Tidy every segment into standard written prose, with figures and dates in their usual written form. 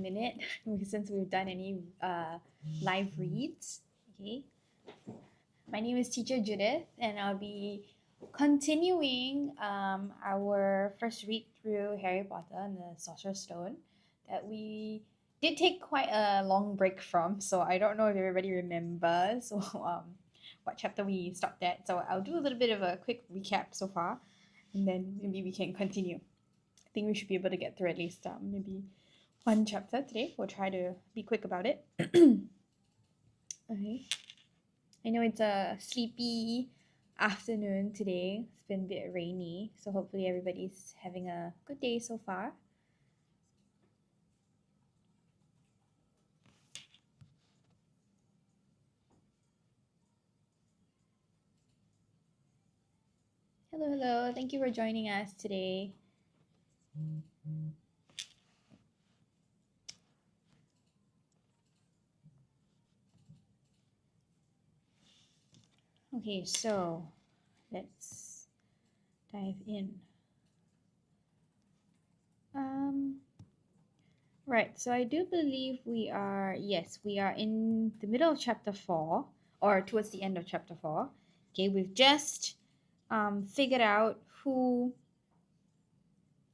minute since we've done any live reads. Okay. My name is Teacher Judith, and I'll be continuing our first read through Harry Potter and the Sorcerer's Stone that we did take quite a long break from. So I don't know if everybody remembers what chapter we stopped at. So I'll do a little bit of a quick recap so far, and then maybe we can continue. I think we should be able to get through at least maybe one chapter today. We'll try to be quick about it. Okay. I know it's a sleepy afternoon today. It's been a bit rainy, so hopefully everybody's having a good day so far. Hello. Thank you for joining us today. Okay, so let's dive in. Right, so I do believe we are in the middle of chapter 4, or towards the end of chapter 4. Okay, we've just figured out who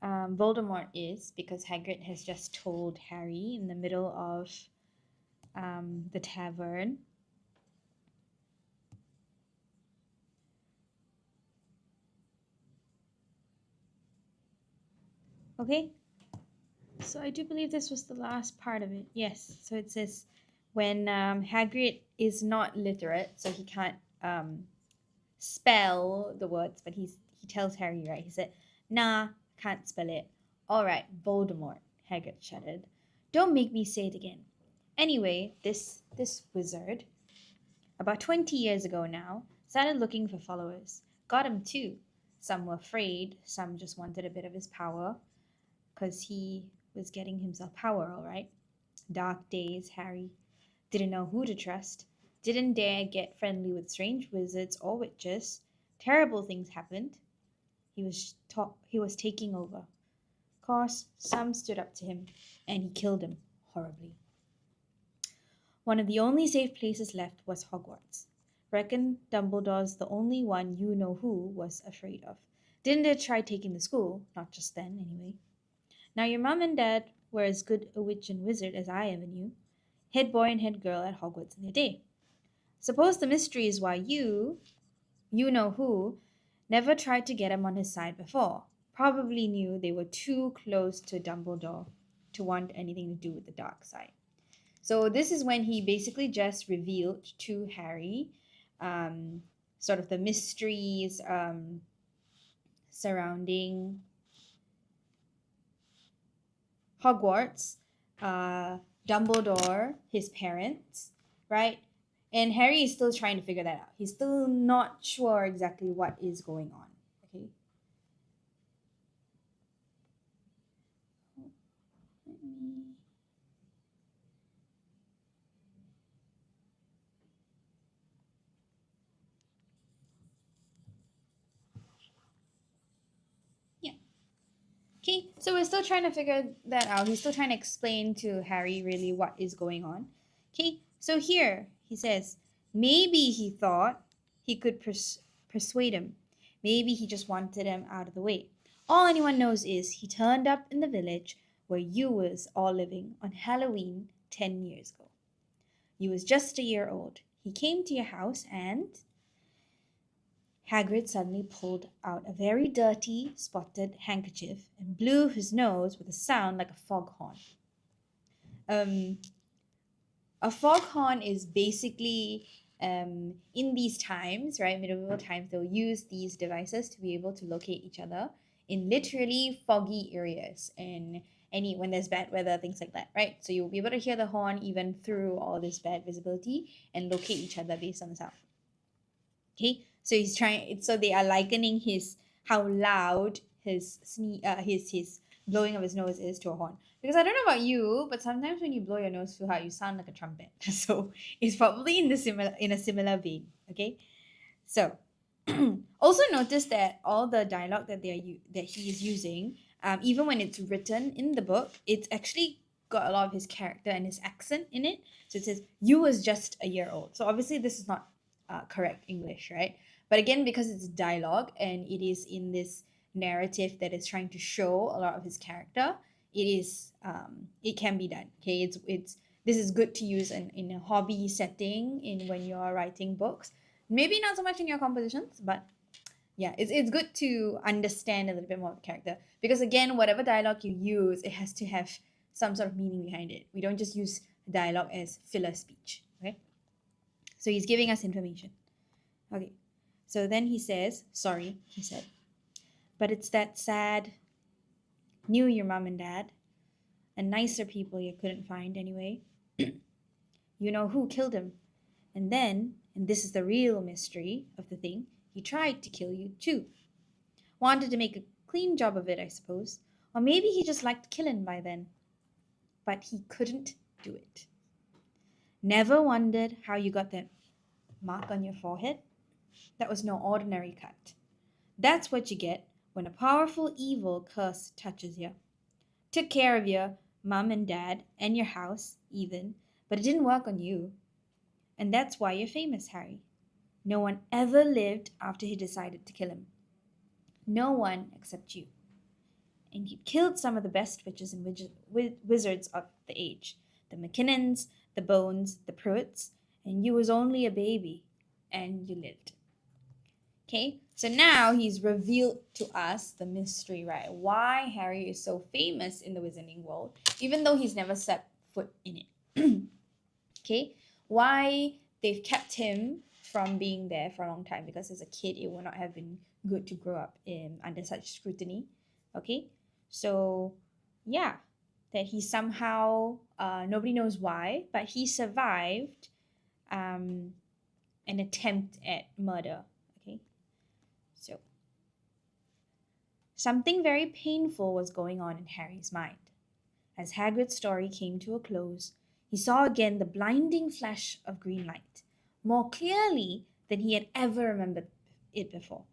Voldemort is, because Hagrid has just told Harry in the middle of the tavern. Okay, so I do believe this was the last part of it. Yes, so it says when Hagrid is not literate, so he can't spell the words, but he tells Harry, right? He said, "Nah, can't spell it." "All right, Voldemort," Hagrid shuddered. "Don't make me say it again. Anyway, this wizard, about 20 years ago now, started looking for followers. Got him too. Some were afraid, some just wanted a bit of his power, because he was getting himself power, all right. Dark days, Harry. Didn't know who to trust. Didn't dare get friendly with strange wizards or witches. Terrible things happened. He was taking over. Course, some stood up to him, and he killed him horribly. One of the only safe places left was Hogwarts. Reckon Dumbledore's the only one you-know-who was afraid of. Didn't dare try taking the school, not just then, anyway. Now your mum and dad were as good a witch and wizard as I ever knew. Head boy and head girl at Hogwarts in their day. Suppose the mystery is why you-know-who, never tried to get him on his side before. Probably knew they were too close to Dumbledore to want anything to do with the dark side." So this is when he basically just revealed to Harry sort of the mysteries surrounding Hogwarts, Dumbledore, his parents, right? And Harry is still trying to figure that out. He's still not sure exactly what is going on. Okay. Okay, so we're still trying to figure that out. He's still trying to explain to Harry really what is going on. Okay, so here he says, maybe he thought he could persuade him. Maybe he just wanted him out of the way. All anyone knows is he turned up in the village where you was all living on Halloween 10 years ago. You was just a year old. He came to your house and... Hagrid suddenly pulled out a very dirty, spotted handkerchief and blew his nose with a sound like a foghorn. A foghorn is basically, in these times, right, medieval times, they'll use these devices to be able to locate each other in literally foggy areas and when there's bad weather, things like that, right? So you'll be able to hear the horn even through all this bad visibility and locate each other based on the sound. Okay, so they are likening how loud his blowing of his nose is to a horn. Because I don't know about you, but sometimes when you blow your nose too hard, you sound like a trumpet. So it's probably in a similar vein. Okay, so also notice that all the dialogue that he is using, even when it's written in the book, it's actually got a lot of his character and his accent in it. So it says, "You was just a year old." So obviously this is not correct English, right? But again, because it's dialogue and it is in this narrative that is trying to show a lot of his character, it can be done. Okay, it's this is good to use in a hobby setting in when you're writing books. Maybe not so much in your compositions, but yeah, it's good to understand a little bit more of the character, because again, whatever dialogue you use, it has to have some sort of meaning behind it. We don't just use dialogue as filler speech. Okay, so he's giving us information. Okay, so then he says, "Sorry," he said, "but it's that sad. Knew your mom and dad, and nicer people you couldn't find anyway. You know who killed him. And then, and this is the real mystery of the thing, he tried to kill you too. Wanted to make a clean job of it, I suppose. Or maybe he just liked killing by then. But he couldn't do it. Never wondered how you got that mark on your forehead? That was no ordinary cut. That's what you get when a powerful evil curse touches you. Took care of your mum and dad and your house, even, but it didn't work on you. And that's why you're famous, Harry. No one ever lived after he decided to kill him. No one except you. And you killed some of the best witches and wizards of the age. The McKinnons, the Bones, the Pruitts, and you was only a baby, and you lived." Okay, so now he's revealed to us the mystery, right? Why Harry is so famous in the wizarding world, even though he's never set foot in it. Okay, why they've kept him from being there for a long time, because as a kid it would not have been good to grow up under such scrutiny. Okay, so yeah, that he somehow, nobody knows why, but he survived an attempt at murder. Okay, so something very painful was going on in Harry's mind. As Hagrid's story came to a close, he saw again the blinding flash of green light, more clearly than he had ever remembered it before.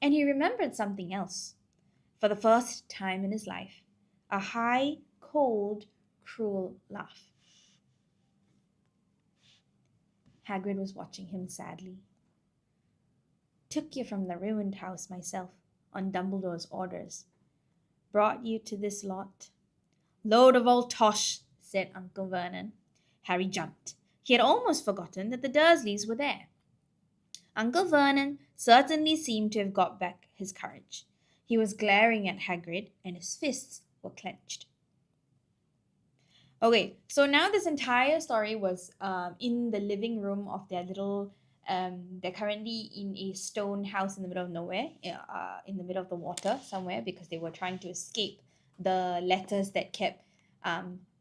And he remembered something else. For the first time in his life, a high, cold, cruel laugh. Hagrid was watching him sadly. "Took you from the ruined house myself, on Dumbledore's orders. Brought you to this lot." "Load of old tosh," said Uncle Vernon. Harry jumped. He had almost forgotten that the Dursleys were there. Uncle Vernon certainly seemed to have got back his courage. He was glaring at Hagrid, and his fists were clenched. Okay, so now this entire story was in the living room of their little. They're currently in a stone house in the middle of nowhere, in the middle of the water somewhere, because they were trying to escape the letters that kept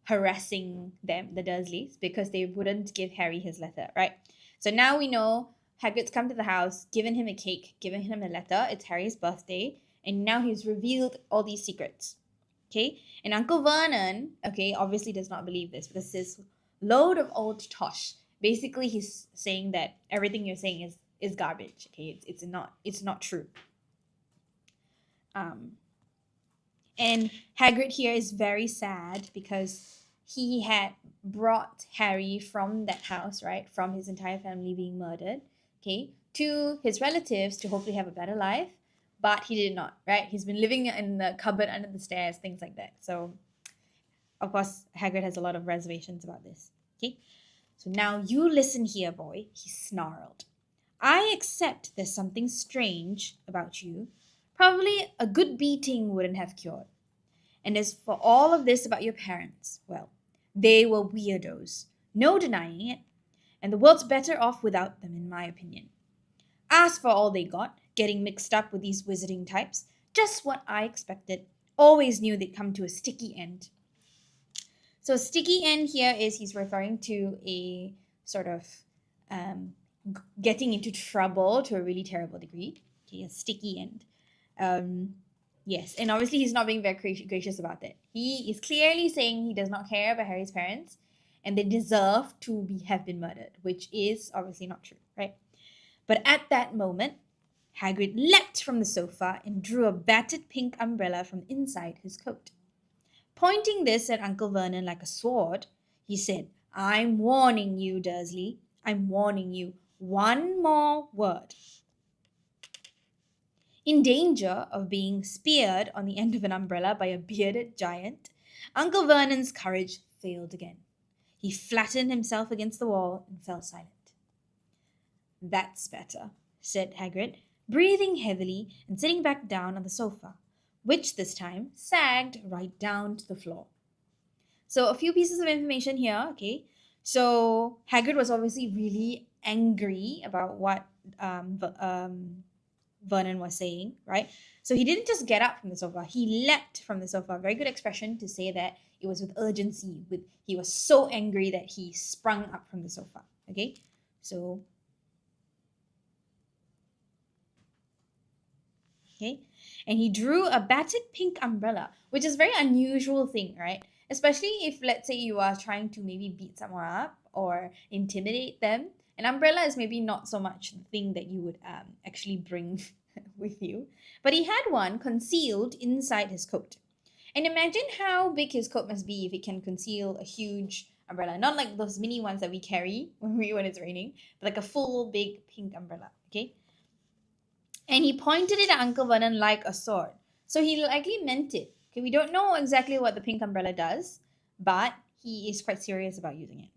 harassing them, the Dursleys, because they wouldn't give Harry his letter, right? So now we know Hagrid's come to the house, given him a cake, given him a letter. It's Harry's birthday, and now he's revealed all these secrets. Okay, and Uncle Vernon, okay, obviously does not believe this, because this load of old tosh. Basically, he's saying that everything you're saying is garbage. Okay, it's not true. And Hagrid here is very sad because he had brought Harry from that house, right, from his entire family being murdered, okay, to his relatives to hopefully have a better life, but he did not, right? He's been living in the cupboard under the stairs, things like that. So, of course, Hagrid has a lot of reservations about this, okay? So now you listen here, boy, he snarled. I accept there's something strange about you. Probably a good beating wouldn't have cured. And as for all of this about your parents, well, they were weirdos. No denying it. And the world's better off without them, in my opinion. As for all they got, getting mixed up with these wizarding types, just what I expected. Always knew they'd come to a sticky end. So sticky end here is he's referring to a sort of getting into trouble to a really terrible degree. Okay, a sticky end. Yes, and obviously he's not being very gracious about that. He is clearly saying he does not care about Harry's parents, and they deserve to have been murdered, which is obviously not true, right? But at that moment, Hagrid leapt from the sofa and drew a battered pink umbrella from inside his coat. Pointing this at Uncle Vernon like a sword, he said, I'm warning you, Dursley. I'm warning you. One more word. In danger of being speared on the end of an umbrella by a bearded giant, Uncle Vernon's courage failed again. He flattened himself against the wall and fell silent. That's better, said Hagrid, breathing heavily and sitting back down on the sofa, which this time sagged right down to the floor. So a few pieces of information here, okay? So Hagrid was obviously really angry about what Vernon was saying, right? So he didn't just get up from the sofa, he leapt from the sofa. Very good expression to say that it was with urgency. He was so angry that he sprung up from the sofa, okay? So, okay? And he drew a battered pink umbrella, which is a very unusual thing, right? Especially if, let's say, you are trying to maybe beat someone up or intimidate them. An umbrella is maybe not so much the thing that you would actually bring with you. But he had one concealed inside his coat. And imagine how big his coat must be if it can conceal a huge umbrella. Not like those mini ones that we carry when it's raining, but like a full big pink umbrella, okay? And he pointed it at Uncle Vernon like a sword. So he likely meant it. Okay, we don't know exactly what the pink umbrella does, but he is quite serious about using it.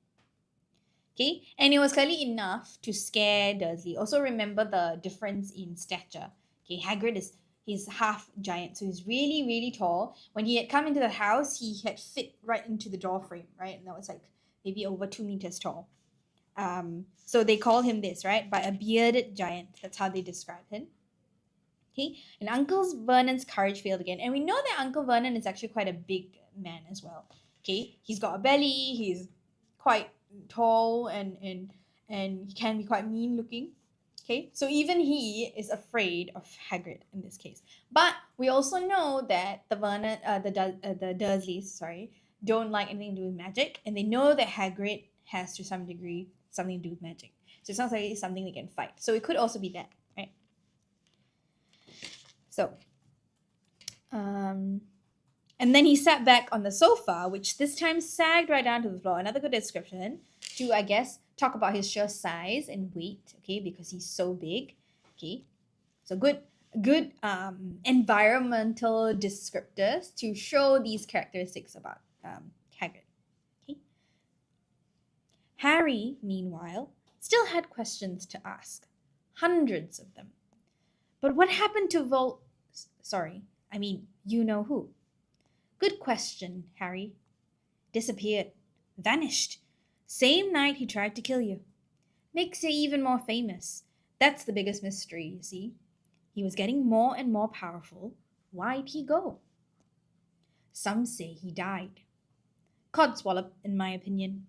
Okay, and it was clearly enough to scare Dursley. Also remember the difference in stature. Okay, Hagrid he's half giant, so he's really, really tall. When he had come into the house, he had fit right into the door frame, right? And that was like maybe over 2 meters tall. So they call him this, right? By a bearded giant. That's how they describe him. Okay, and Uncle Vernon's courage failed again. And we know that Uncle Vernon is actually quite a big man as well. Okay, he's got a belly, he's quite tall, and he can be quite mean looking. Okay, so even he is afraid of Hagrid in this case. But we also know that the Dursleys, sorry, don't like anything to do with magic, and they know that Hagrid has to some degree something to do with magic. So it sounds like it's something they can fight. So it could also be that, right? So, and then he sat back on the sofa, which this time sagged right down to the floor. Another good description to, I guess, talk about his sheer size and weight, okay, because he's so big, okay. So good environmental descriptors to show these characteristics about Hagrid, okay. Harry, meanwhile, still had questions to ask, hundreds of them. But what happened to you know who? Good question, Harry. Disappeared. Vanished. Same night he tried to kill you. Makes it even more famous. That's the biggest mystery, you see. He was getting more and more powerful. Why'd he go? Some say he died. Codswallop, in my opinion.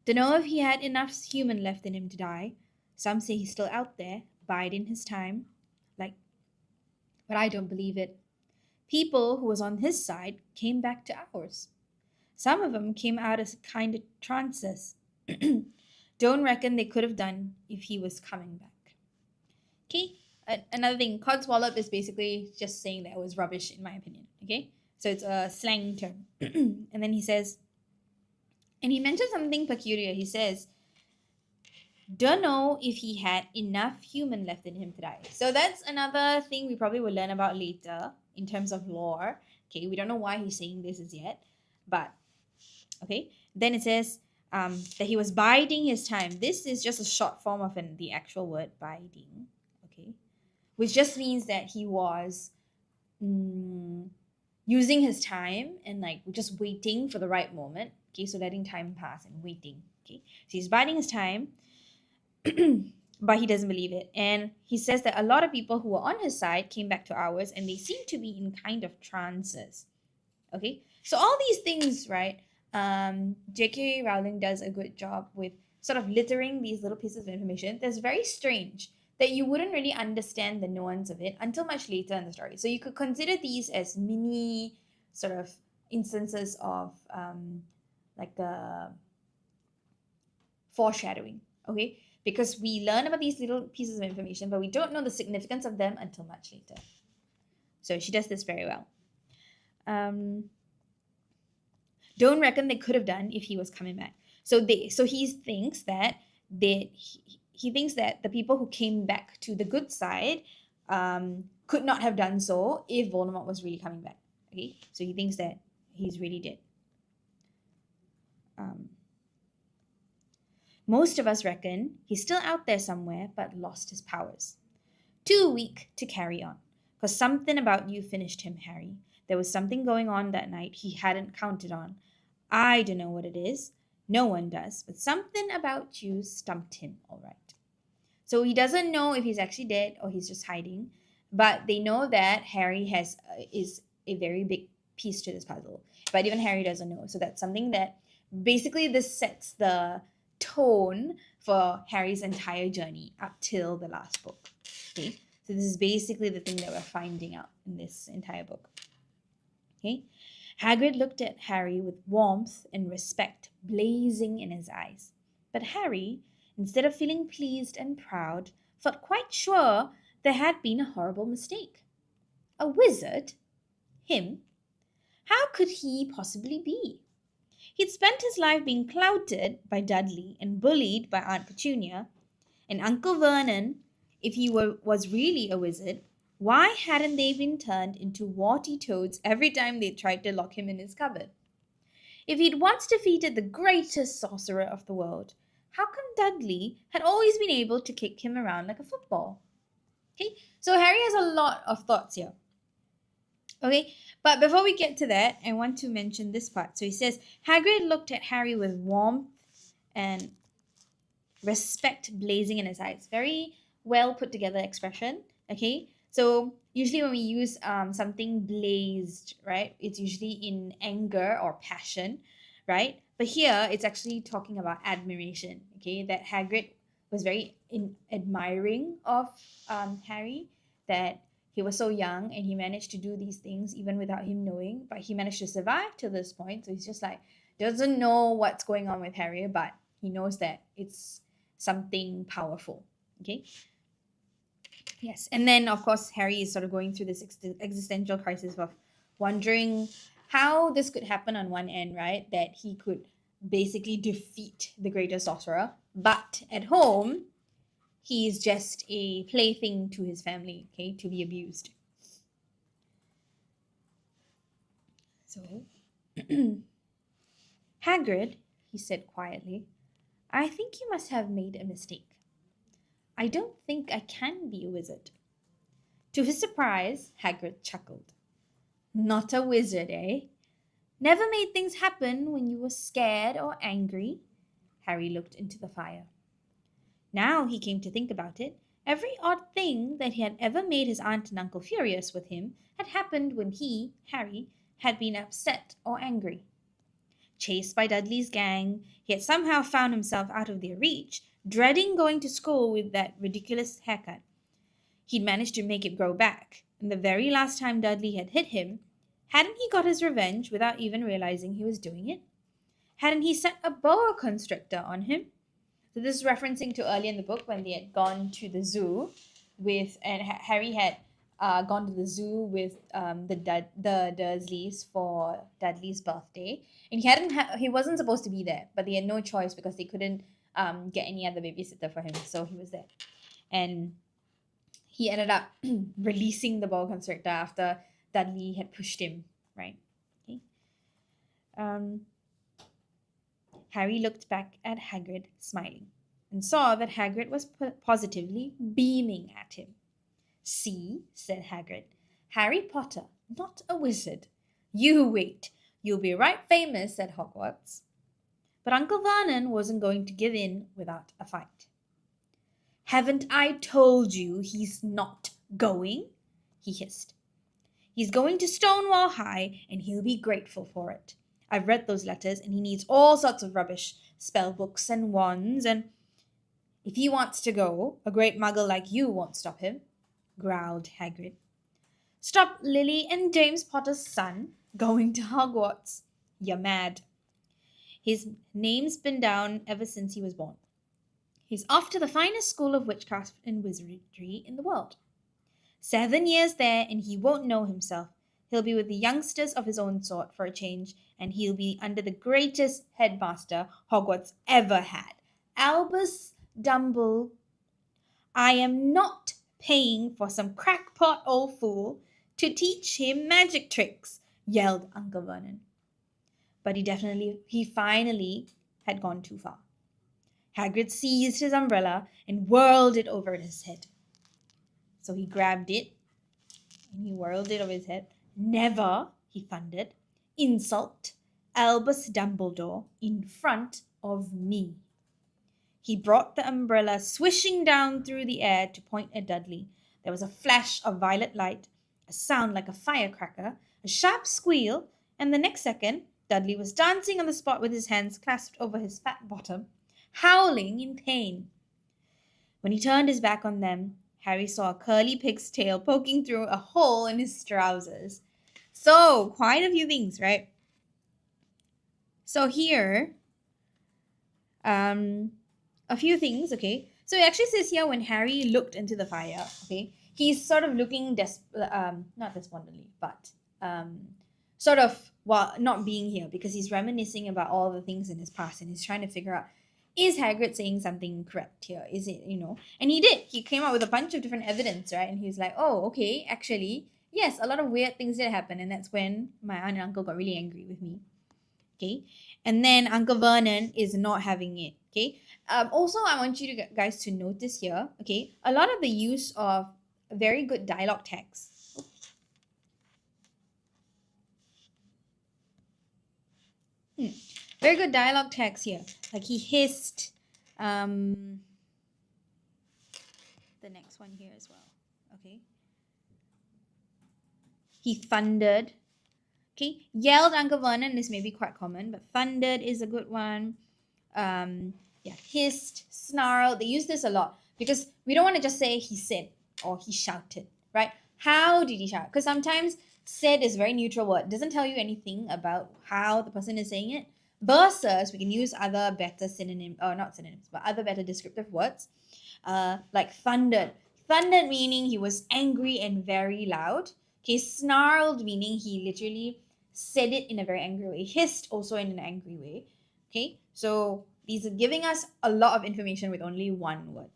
Dunno if he had enough human left in him to die. Some say he's still out there, biding his time. But I don't believe it. People who was on his side came back to ours. Some of them came out as kind of trances. Don't reckon they could have done if he was coming back. Okay, another thing, codswallop is basically just saying that it was rubbish in my opinion. Okay, so it's a slang term. And then he says, and he mentioned something peculiar. He says, don't know if he had enough human left in him to die. So that's another thing we probably will learn about later in terms of lore. Okay, we don't know why he's saying this as yet, but okay. Then it says that he was biding his time. This is just a short form of the actual word biding, okay, which just means that he was using his time and like just waiting for the right moment. Okay, so letting time pass and waiting. Okay, so he's biding his time. But he doesn't believe it. And he says that a lot of people who were on his side came back to ours and they seem to be in kind of trances. Okay? So all these things, right? J.K. Rowling does a good job with sort of littering these little pieces of information that's very strange that you wouldn't really understand the nuance of it until much later in the story. So you could consider these as mini sort of instances of like a foreshadowing. Okay? Because we learn about these little pieces of information, but we don't know the significance of them until much later. So she does this very well. don't reckon they could have done if he was coming back. So he thinks that he thinks that the people who came back to the good side could not have done so if Voldemort was really coming back. Okay, so he thinks that he's really dead. Most of us reckon he's still out there somewhere but lost his powers. Too weak to carry on. Because something about you finished him, Harry. There was something going on that night he hadn't counted on. I don't know what it is. No one does. But something about you stumped him, all right. So he doesn't know if he's actually dead or he's just hiding. But they know that Harry is a very big piece to this puzzle. But even Harry doesn't know. So that's something that basically this sets the tone for Harry's entire journey up till the last book. Okay, so this is basically the thing that we're finding out in this entire book. Okay, Hagrid looked at Harry with warmth and respect blazing in his eyes. But Harry, instead of feeling pleased and proud, felt quite sure there had been a horrible mistake. A wizard? Him? How could he possibly be? He'd spent his life being clouted by Dudley and bullied by Aunt Petunia, and Uncle Vernon, if he was really a wizard, why hadn't they been turned into warty toads every time they tried to lock him in his cupboard? If he'd once defeated the greatest sorcerer of the world, how come Dudley had always been able to kick him around like a football? Okay, so Harry has a lot of thoughts here. Okay, but before we get to that, I want to mention this part. So he says, Hagrid looked at Harry with warmth and respect blazing in his eyes. Very well put together expression. Okay, so usually when we use something blazed, right, it's usually in anger or passion, right? But here it's actually talking about admiration. Okay, that Hagrid was very admiring of Harry, that he was so young and he managed to do these things even without him knowing, but he managed to survive to this point. So he's just like, doesn't know what's going on with Harry, but he knows that it's something powerful. Okay. Yes. And then, of course, Harry is sort of going through this existential crisis of wondering how this could happen on one end, right? That he could basically defeat the greatest sorcerer, but at home, he's just a plaything to his family, okay, to be abused. So, Hagrid, he said quietly, I think you must have made a mistake. I don't think I can be a wizard. To his surprise, Hagrid chuckled. Not a wizard, eh? Never made things happen when you were scared or angry? Harry looked into the fire. Now he came to think about it, every odd thing that he had ever made his aunt and uncle furious with him had happened when he, Harry, had been upset or angry. Chased by Dudley's gang, he had somehow found himself out of their reach, dreading going to school with that ridiculous haircut. He'd managed to make it grow back, and the very last time Dudley had hit him, hadn't he got his revenge without even realizing he was doing it? Hadn't he set a boa constrictor on him? So this is referencing to earlier in the book when they had gone to the zoo and Harry had gone to the zoo with the Dursleys for Dudley's birthday, and he wasn't supposed to be there, but they had no choice because they couldn't get any other babysitter for him, so he was there, and he ended up releasing the boa constrictor after Dudley had pushed him, right? Okay. Harry looked back at Hagrid, smiling, and saw that Hagrid was positively beaming at him. See, said Hagrid, Harry Potter, not a wizard. You wait, you'll be right famous at Hogwarts. But Uncle Vernon wasn't going to give in without a fight. Haven't I told you he's not going? He hissed. He's going to Stonewall High, and he'll be grateful for it. I've read those letters, and he needs all sorts of rubbish, spell books and wands, and if he wants to go, a great muggle like you won't stop him, growled Hagrid. Stop Lily and James Potter's son going to Hogwarts. You're mad. His name's been down ever since he was born. He's off to the finest school of witchcraft and wizardry in the world. 7 years there, and he won't know himself. He'll be with the youngsters of his own sort for a change, and he'll be under the greatest headmaster Hogwarts ever had, Albus Dumbledore. I am not paying for some crackpot old fool to teach him magic tricks, yelled Uncle Vernon. But he finally had gone too far. Hagrid seized his umbrella and whirled it over his head. So he grabbed it and he whirled it over his head. Never, he thundered, insult Albus Dumbledore in front of me. He brought the umbrella swishing down through the air to point at Dudley. There was a flash of violet light, a sound like a firecracker, a sharp squeal, and the next second, Dudley was dancing on the spot with his hands clasped over his fat bottom, howling in pain. When he turned his back on them, Harry saw a curly pig's tail poking through a hole in his trousers. So, quite a few things, right? So here, a few things, okay? So it actually says here when Harry looked into the fire, okay? He's sort of looking, not despondently, but sort of, well, not being here because he's reminiscing about all the things in his past and he's trying to figure out, is Hagrid saying something correct here? Is it, And he did. He came out with a bunch of different evidence, right? And he was like, oh, okay, actually, yes, a lot of weird things did happen. And that's when my aunt and uncle got really angry with me. Okay? And then Uncle Vernon is not having it. Okay? Also, I want you guys to notice here, okay, a lot of the use of very good dialogue text. Very good dialogue text here. Like he hissed. The next one here as well. Okay. He thundered. Okay. Yelled Uncle Vernon is maybe quite common, but thundered is a good one. Hissed, snarled. They use this a lot because we don't want to just say he said or he shouted, right? How did he shout? Because sometimes said is a very neutral word. It doesn't tell you anything about how the person is saying it. Versus, we can use other better synonyms, or not synonyms, but other better descriptive words, like thundered. Thundered meaning he was angry and very loud. Okay, snarled meaning he literally said it in a very angry way. Hissed also in an angry way. Okay, so these are giving us a lot of information with only one word.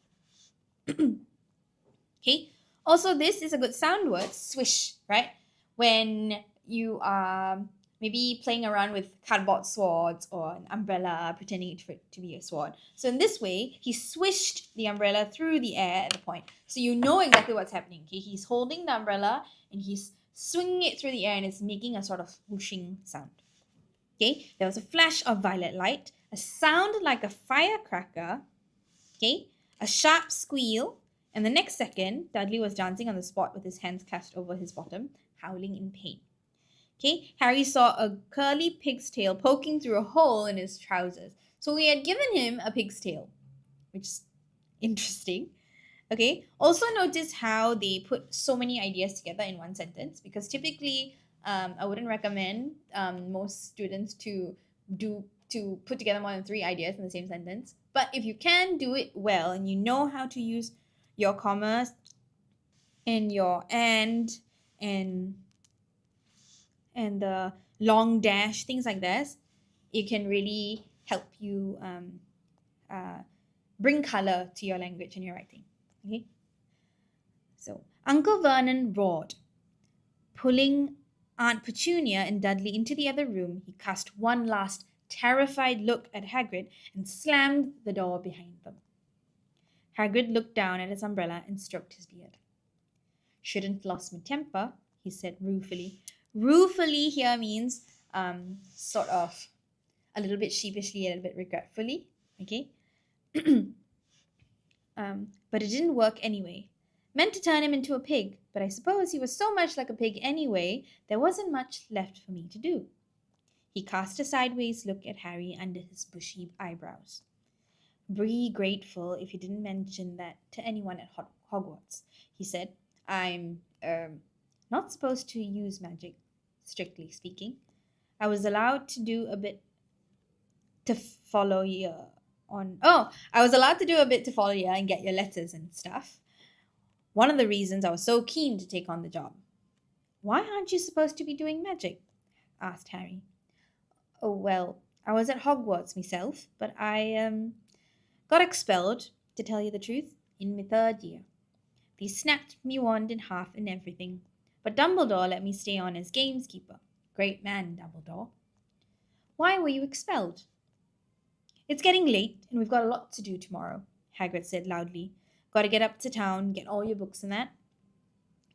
Okay, also this is a good sound word, swish, right? When you are maybe playing around with cardboard swords or an umbrella, pretending for it to be a sword. So in this way, he swished the umbrella through the air at the point. So you know exactly what's happening. Okay, he's holding the umbrella and he's swinging it through the air and it's making a sort of whooshing sound. Okay, there was a flash of violet light, a sound like a firecracker, okay, a sharp squeal, and the next second, Dudley was dancing on the spot with his hands clasped over his bottom, howling in pain. Okay, Harry saw a curly pig's tail poking through a hole in his trousers. So we had given him a pig's tail, which is interesting. Okay, also notice how they put so many ideas together in one sentence because typically I wouldn't recommend most students to put together more than 3 ideas in the same sentence. But if you can do it well and you know how to use your commas and your and the long dash, things like this, it can really help you bring color to your language and your writing. Okay. So Uncle Vernon roared. Pulling Aunt Petunia and Dudley into the other room, he cast one last terrified look at Hagrid and slammed the door behind them. Hagrid looked down at his umbrella and stroked his beard. Shouldn't lost my temper, he said ruefully. Ruefully here means sort of a little bit sheepishly, a little bit regretfully. Okay? But it didn't work anyway. Meant to turn him into a pig, but I suppose he was so much like a pig anyway, there wasn't much left for me to do. He cast a sideways look at Harry under his bushy eyebrows. Be grateful if you didn't mention that to anyone at Hogwarts, he said. I'm not supposed to use magic, strictly speaking. I was allowed to do a bit to follow you on. Oh, I was allowed to do a bit to follow you and get your letters and stuff. One of the reasons I was so keen to take on the job. Why aren't you supposed to be doing magic? Asked Harry. Oh, well, I was at Hogwarts myself, but I got expelled, to tell you the truth, in my third year. They snapped me wand in half and everything. But Dumbledore let me stay on as gameskeeper. Great man, Dumbledore. Why were you expelled? It's getting late, and we've got a lot to do tomorrow, Hagrid said loudly. Got to get up to town, get all your books and that.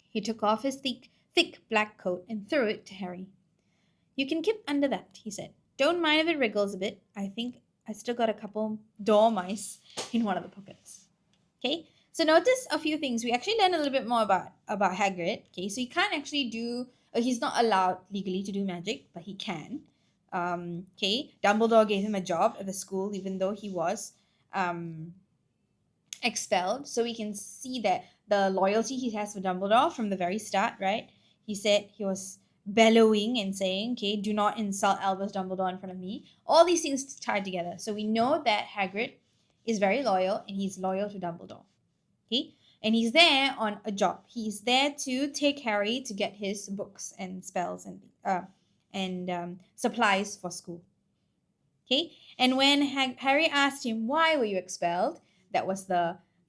He took off his thick black coat and threw it to Harry. You can keep under that, he said. Don't mind if it wriggles a bit. I think I still got a couple dormice in one of the pockets. Okay, so notice a few things. We actually learned a little bit more about Hagrid. Okay, so he can't actually do, he's not allowed legally to do magic, but he can. Okay, Dumbledore gave him a job at the school, even though he was expelled. So we can see that the loyalty he has for Dumbledore from the very start, right? He said he was bellowing and saying, okay, do not insult Albus Dumbledore in front of me. All these things tied together. So we know that Hagrid is very loyal and he's loyal to Dumbledore. Okay? And he's there on a job. He's there to take Harry to get his books and spells and supplies for school. Okay? And when Harry asked him, why were you expelled? That was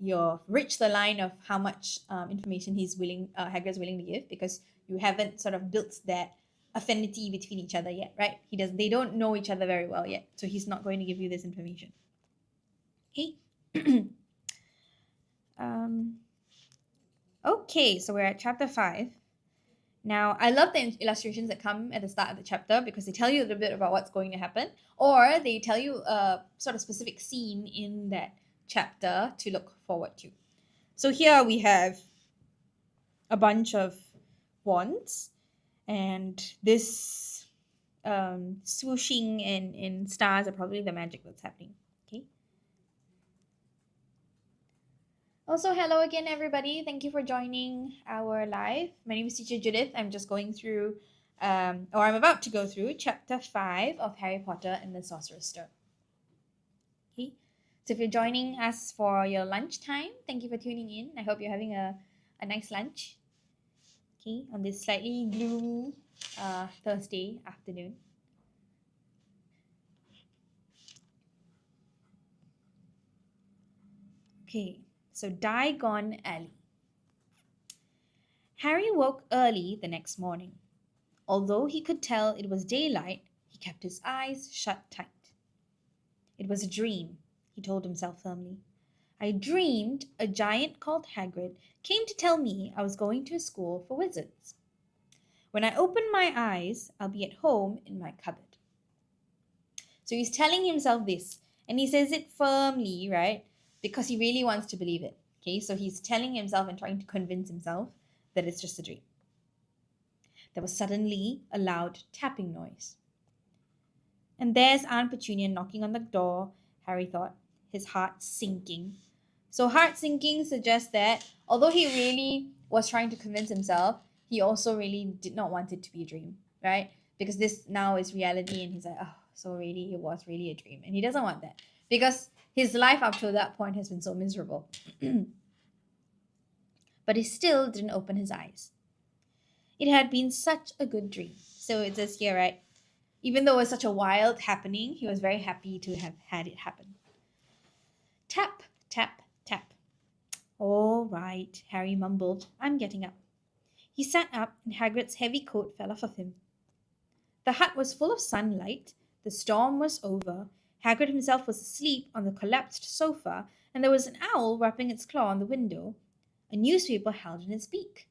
you've reached the line of how much information Hagrid's willing to give, because you haven't sort of built that affinity between each other yet, right? They don't know each other very well yet, so he's not going to give you this information. Okay. Okay, so we're at chapter 5. Now, I love the illustrations that come at the start of the chapter because they tell you a little bit about what's going to happen, or they tell you a sort of specific scene in that chapter to look forward to. So here we have a bunch of wands, and this swooshing and stars are probably the magic that's happening. Okay. Also, hello again, everybody. Thank you for joining our live. My name is Teacher Judith. I'm just going through, or I'm about to go through chapter 5 of Harry Potter and the Sorcerer's Stone. Okay. So if you're joining us for your lunchtime, thank you for tuning in. I hope you're having a nice lunch. Okay, on this slightly gloomy Thursday afternoon. Okay, so Diagon Alley. Harry woke early the next morning. Although he could tell it was daylight, he kept his eyes shut tight. It was a dream, he told himself firmly. I dreamed a giant called Hagrid came to tell me I was going to a school for wizards. When I open my eyes, I'll be at home in my cupboard. So he's telling himself this, and he says it firmly, right? Because he really wants to believe it. Okay, so he's telling himself and trying to convince himself that it's just a dream. There was suddenly a loud tapping noise. And there's Aunt Petunia knocking on the door, Harry thought, his heart sinking. So heart sinking suggests that although he really was trying to convince himself, he also really did not want it to be a dream, right? Because this now is reality, and he's like, oh, so really it was really a dream. And he doesn't want that because his life up to that point has been so miserable. But he still didn't open his eyes. It had been such a good dream. So it says here, right? Even though it was such a wild happening, he was very happy to have had it happen. Tap, tap, tap. All right, Harry mumbled. I'm getting up. He sat up, and Hagrid's heavy coat fell off of him. The hut was full of sunlight. The storm was over. Hagrid himself was asleep on the collapsed sofa, and there was an owl rapping its claw on the window, a newspaper held in its beak.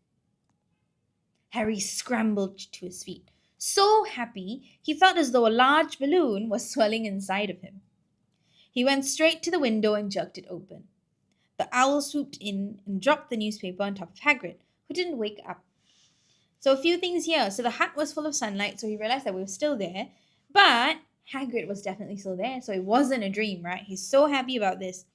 Harry scrambled to his feet. So happy, he felt as though a large balloon was swelling inside of him. He went straight to the window and jerked it open. The owl swooped in and dropped the newspaper on top of Hagrid, who didn't wake up. So a few things here. So the hut was full of sunlight, so he realized that we were still there, but Hagrid was definitely still there, so it wasn't a dream, right? He's so happy about this.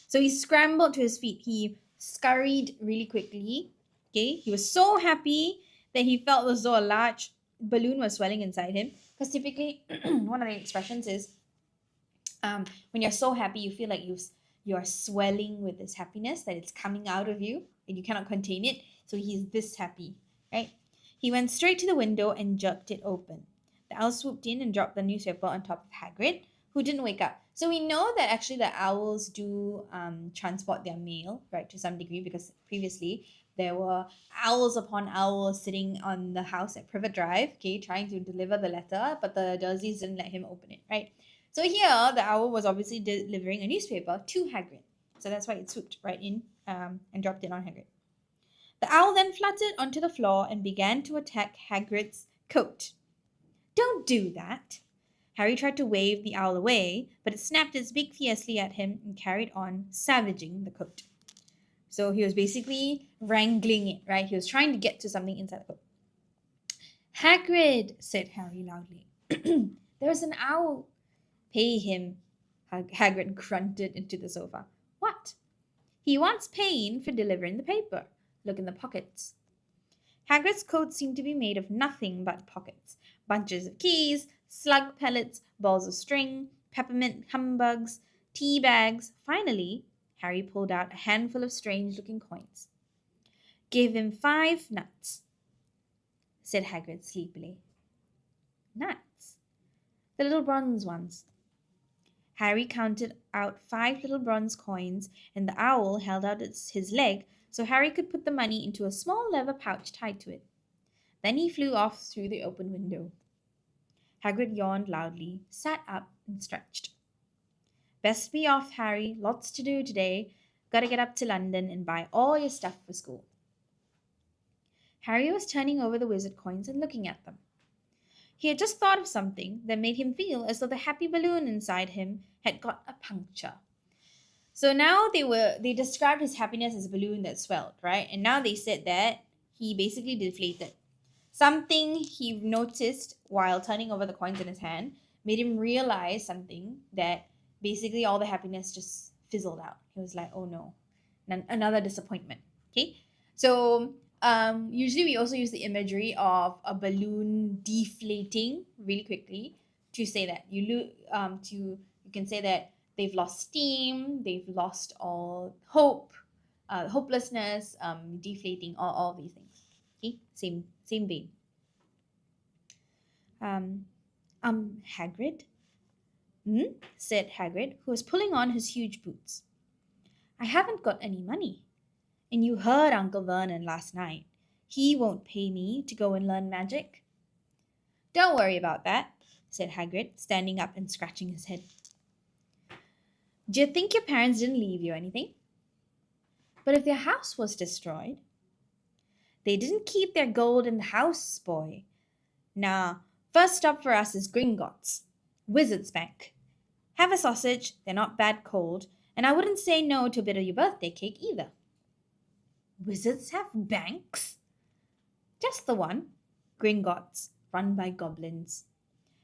So he scrambled to his feet. He scurried really quickly. Okay, he was so happy that he felt as though a large balloon was swelling inside him. Because typically, one of the expressions is when you're so happy, you feel like you're swelling with this happiness, that it's coming out of you and you cannot contain it. So he's this happy, right? He went straight to the window and jerked it open. The owl swooped in and dropped the newspaper on top of Hagrid, who didn't wake up. So we know that actually the owls do transport their mail, right, to some degree, because previously there were owls upon owls sitting on the house at Privet Drive, okay, trying to deliver the letter, but the Dursleys didn't let him open it, right? So here, the owl was obviously delivering a newspaper to Hagrid. So that's why it swooped right in and dropped it on Hagrid. The owl then fluttered onto the floor and began to attack Hagrid's coat. Don't do that. Harry tried to wave the owl away, but it snapped its beak fiercely at him and carried on, savaging the coat. So he was basically wrangling it, right? He was trying to get to something inside the coat. Hagrid, said Harry loudly. There's an owl. Pay him, Hagrid grunted into the sofa. What? He wants paying for delivering the paper. Look in the pockets. Hagrid's coat seemed to be made of nothing but pockets. Bunches of keys, slug pellets, balls of string, peppermint humbugs, tea bags. Finally, Harry pulled out a handful of strange-looking coins. Give him 5 nuts, said Hagrid sleepily. Nuts? The little bronze ones. Harry counted out 5 little bronze coins, and the owl held out his leg so Harry could put the money into a small leather pouch tied to it. Then he flew off through the open window. Hagrid yawned loudly, sat up, and stretched. Best be off, Harry. Lots to do today. Gotta get up to London and buy all your stuff for school. Harry was turning over the wizard coins and looking at them. He had just thought of something that made him feel as though the happy balloon inside him had got a puncture. So now they described his happiness as a balloon that swelled, right? And now they said that he basically deflated. Something he noticed while turning over the coins in his hand made him realize something, that basically all the happiness just fizzled out. He was like, oh no, another disappointment. Okay, so usually we also use the imagery of a balloon deflating really quickly to say that you can say that they've lost steam, they've lost all hope, hopelessness, deflating, all these things. Okay, same vein. Hagrid? Said Hagrid, who was pulling on his huge boots. I haven't got any money. And you heard Uncle Vernon last night. He won't pay me to go and learn magic. Don't worry about that, said Hagrid, standing up and scratching his head. Do you think your parents didn't leave you anything? But if their house was destroyed? They didn't keep their gold in the house, boy. Nah, first stop for us is Gringotts, Wizard's Bank. Have a sausage, they're not bad cold, and I wouldn't say no to a bit of your birthday cake either. Wizards have banks? Just the one, Gringotts, run by goblins.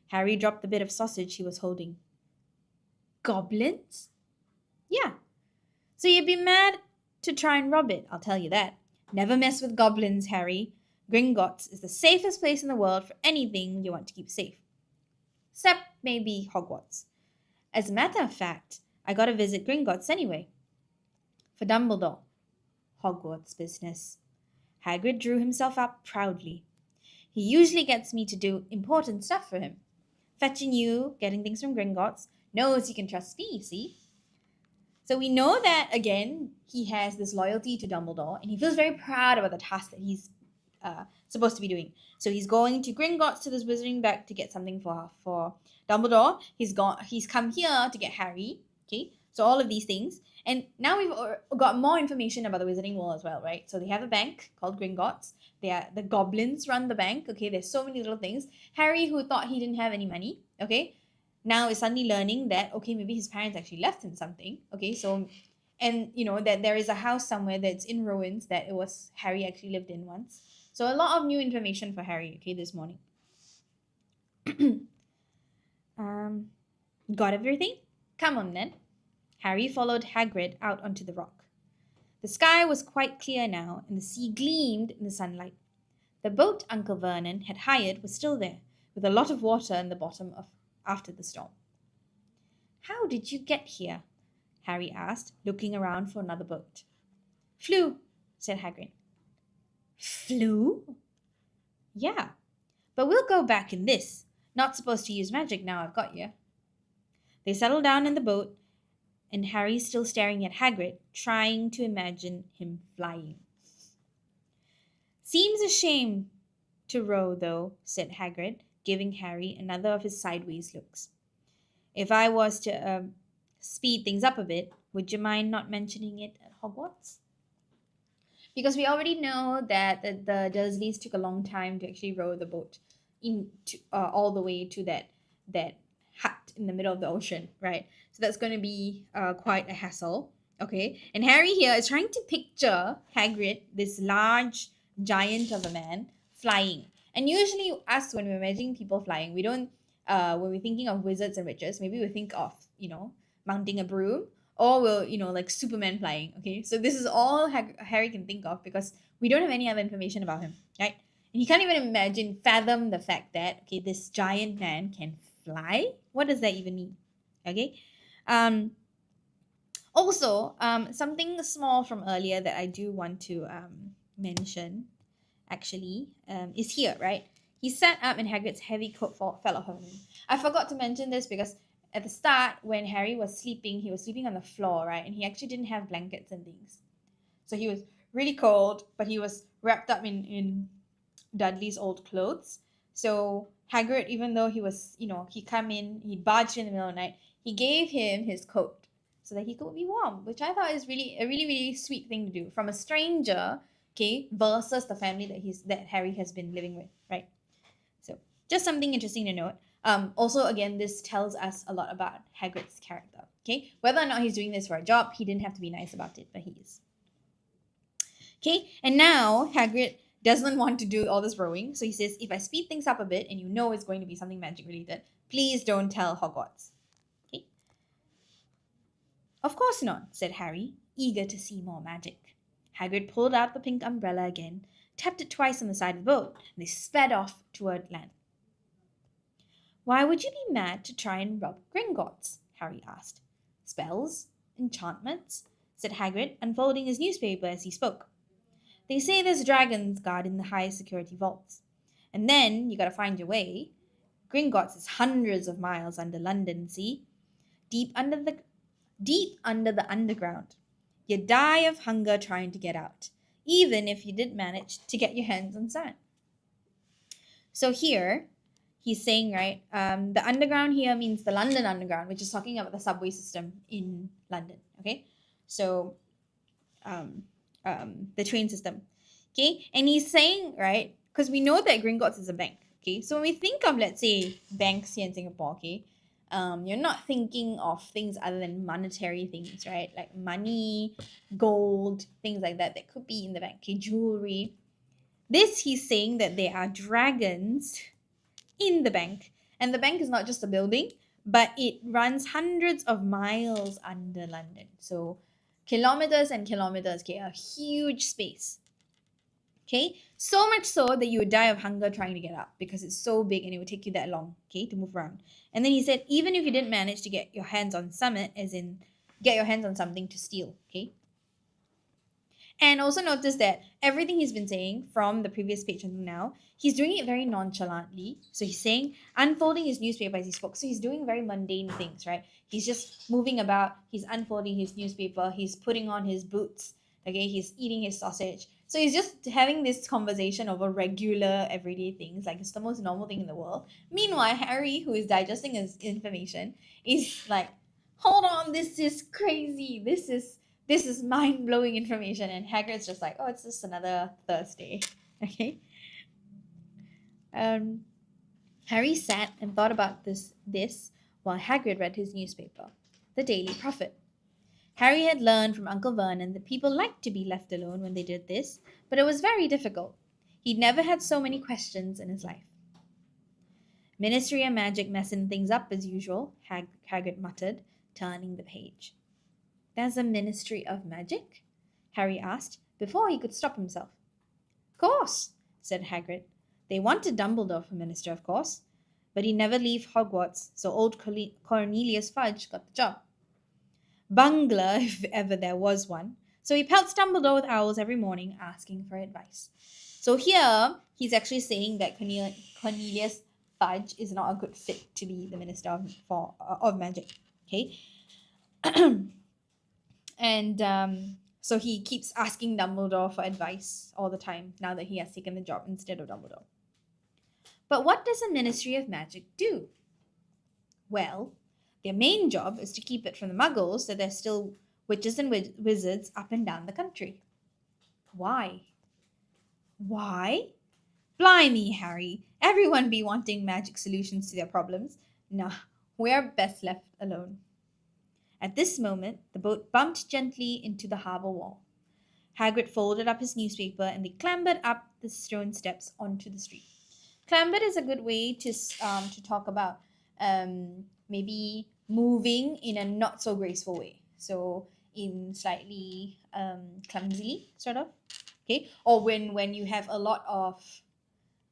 Harry dropped the bit of sausage he was holding. Goblins? Yeah. So you'd be mad to try and rob it, I'll tell you that. Never mess with goblins, Harry. Gringotts is the safest place in the world for anything you want to keep safe. Except maybe Hogwarts. As a matter of fact, I gotta visit Gringotts anyway. For Dumbledore. Hogwarts business. Hagrid drew himself up proudly. He usually gets me to do important stuff for him. Fetching you, getting things from Gringotts, knows he can trust me, see? So we know that, again, he has this loyalty to Dumbledore, and he feels very proud about the task that he's supposed to be doing. So he's going to Gringotts, to this wizarding bag, to get something for Dumbledore. He's come here to get Harry. Okay, so all of these things. And now we've got more information about the Wizarding World as well, right? So they have a bank called Gringotts. The goblins run the bank. Okay, there's so many little things. Harry, who thought he didn't have any money, okay, now is suddenly learning that, okay, maybe his parents actually left him something. Okay, so, and you know that there is a house somewhere that's in ruins that it was Harry actually lived in once. So a lot of new information for Harry, okay, this morning. Got everything? Come on then. Harry followed Hagrid out onto the rock. The sky was quite clear now, and the sea gleamed in the sunlight. The boat Uncle Vernon had hired was still there, with a lot of water in the bottom after the storm. How did you get here? Harry asked, looking around for another boat. Flew, said Hagrid. Flew? Yeah, but we'll go back in this. Not supposed to use magic now, I've got you. They settle down in the boat, and Harry's still staring at Hagrid, trying to imagine him flying. Seems a shame to row, though, said Hagrid, giving Harry another of his sideways looks. If I was to speed things up a bit, would you mind not mentioning it at Hogwarts? Because we already know that the Dursleys took a long time to actually row the boat all the way to that hut in the middle of the ocean, right? So that's going to be quite a hassle. Okay, and Harry here is trying to picture Hagrid, this large giant of a man, flying. And usually, us when we're imagining people flying, we don't. When we're thinking of wizards and witches, maybe we think of mounting a broom, or will like Superman flying. Okay, so this is all Harry can think of because we don't have any other information about him, right? And he can't even fathom the fact that this giant man can fly. What does that even mean? Okay. Also, something small from earlier that I do want to mention actually is here, right? He sat up and Hagrid's heavy coat fell off him. I forgot to mention this because at the start, when Harry was sleeping, he was sleeping on the floor, right? And he actually didn't have blankets and things. So he was really cold, but he was wrapped up in Dudley's old clothes. So Hagrid, even though he was, he come in, he barged in the middle of the night, he gave him his coat so that he could be warm, which I thought is really a really, really sweet thing to do from a stranger, versus the family that Harry has been living with, right? So just something interesting to note. Also, again, this tells us a lot about Hagrid's character. Okay, whether or not he's doing this for a job, he didn't have to be nice about it, but he is. Okay, and now Hagrid doesn't want to do all this rowing, so he says, if I speed things up a bit and it's going to be something magic related, please don't tell Hogwarts. Okay? Of course not, said Harry, eager to see more magic. Hagrid pulled out the pink umbrella again, tapped it twice on the side of the boat, and they sped off toward land. Why would you be mad to try and rob Gringotts? Harry asked. Spells? Enchantments? Said Hagrid, unfolding his newspaper as he spoke. They say there's dragons guarding the high security vaults. And then you gotta find your way. Gringotts is hundreds of miles under London, see? Deep under the underground. You'd die of hunger trying to get out, even if you did manage to get your hands on some. So here, he's saying, right, the underground here means the London Underground, which is talking about the subway system in London, okay? So, the train system, okay? And he's saying, right, because we know that Gringotts is a bank, okay? So when we think of, let's say, banks here in Singapore, okay, you're not thinking of things other than monetary things, right? Like money, gold, things like that could be in the bank, okay? Jewelry. This, he's saying that there are dragons in the bank. And the bank is not just a building, but it runs hundreds of miles under London. So kilometers and kilometers, okay, a huge space. Okay, so much so that you would die of hunger trying to get up because it's so big and it would take you that long, okay, to move around. And then he said, even if you didn't manage to get your hands on something, as in get your hands on something to steal, okay? And also notice that everything he's been saying from the previous page until now, he's doing it very nonchalantly. So he's saying, unfolding his newspaper as he spoke. So he's doing very mundane things, right? He's just moving about. He's unfolding his newspaper. He's putting on his boots. Okay, he's eating his sausage. So he's just having this conversation over regular, everyday things. Like it's the most normal thing in the world. Meanwhile, Harry, who is digesting his information, is like, hold on, this is crazy. This is mind-blowing information. And Hagrid's just like, oh, it's just another Thursday. Okay. Harry sat and thought about this while Hagrid read his newspaper, The Daily Prophet. Harry had learned from Uncle Vernon that people liked to be left alone when they did this, but it was very difficult. He'd never had so many questions in his life. Ministry of Magic messing things up as usual, Hagrid muttered, turning the page. There's a Ministry of Magic? Harry asked, before he could stop himself. Of course, said Hagrid. They wanted Dumbledore for minister, of course, but he'd never leave Hogwarts, so old Cornelius Fudge got the job. Bungler, if ever there was one. So he pelts Dumbledore with owls every morning, asking for advice. So here, he's actually saying that Cornelius Fudge is not a good fit to be the Minister of Magic. Okay? And so he keeps asking Dumbledore for advice all the time now that he has taken the job instead of Dumbledore. But what does the Ministry of Magic do? Well, their main job is to keep it from the muggles so there's still witches and wizards up and down the country. Why? Why? Blimey, Harry. Everyone be wanting magic solutions to their problems. Nah, we're best left alone. At this moment, the boat bumped gently into the harbour wall. Hagrid folded up his newspaper and they clambered up the stone steps onto the street. Clambered is a good way to talk about maybe moving in a not so graceful way. So in slightly clumsily, sort of. Okay, or when you have a lot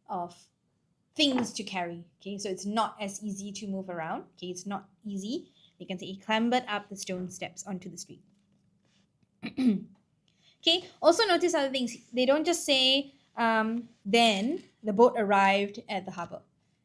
of things to carry. Okay, so it's not as easy to move around. Okay, it's not easy. You can say he clambered up the stone steps onto the street. Okay, also notice other things. They don't just say then the boat arrived at the harbor.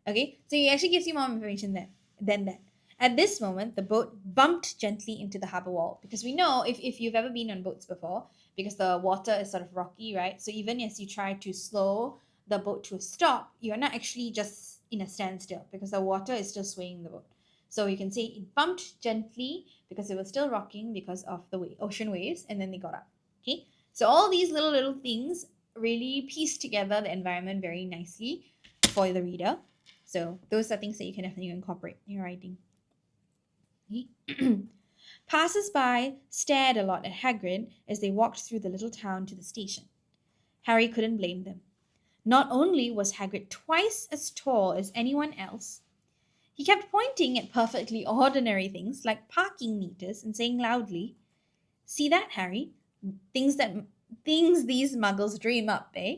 Okay, so it actually gives you more information there than that. At this moment, the boat bumped gently into the harbor wall because we know if you've ever been on boats before, because the water is sort of rocky, right? So even as you try to slow the boat to a stop, you're not actually just in a standstill because the water is still swaying the boat. So you can say it bumped gently because it was still rocking because of the ocean waves, and then they got up. Okay, so all these little things really piece together the environment very nicely for the reader. So those are things that you can definitely incorporate in your writing. Passers-by stared a lot at Hagrid as they walked through the little town to the station. Harry couldn't blame them. Not only was Hagrid twice as tall as anyone else, he kept pointing at perfectly ordinary things like parking meters and saying loudly, "See that, Harry? Things these muggles dream up, eh?"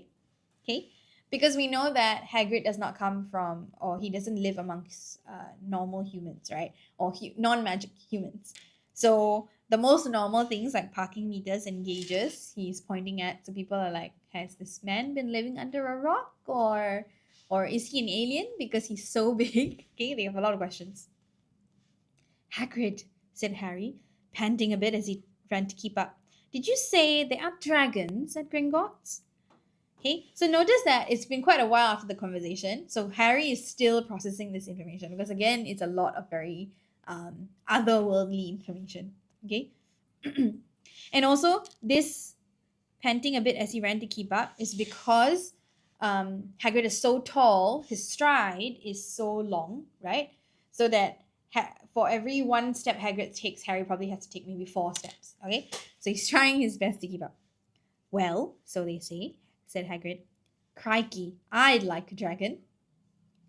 Okay? Because we know that Hagrid does not come from, or he doesn't live amongst normal humans, right? Or non-magic humans. So the most normal things like parking meters and gauges, he's pointing at. So people are like, has this man been living under a rock, or is he an alien because he's so big? Okay, they have a lot of questions. "Hagrid," said Harry, panting a bit as he ran to keep up. "Did you say they are dragons at Gringotts?" Okay, so notice that it's been quite a while after the conversation. So Harry is still processing this information because, again, it's a lot of very otherworldly information. Okay, and also this panting a bit as he ran to keep up is because Hagrid is so tall, his stride is so long, right? So that for every one step Hagrid takes, Harry probably has to take maybe 4 steps. Okay, so he's trying his best to keep up. "Well, so they say," said Hagrid. "Crikey, I'd like a dragon."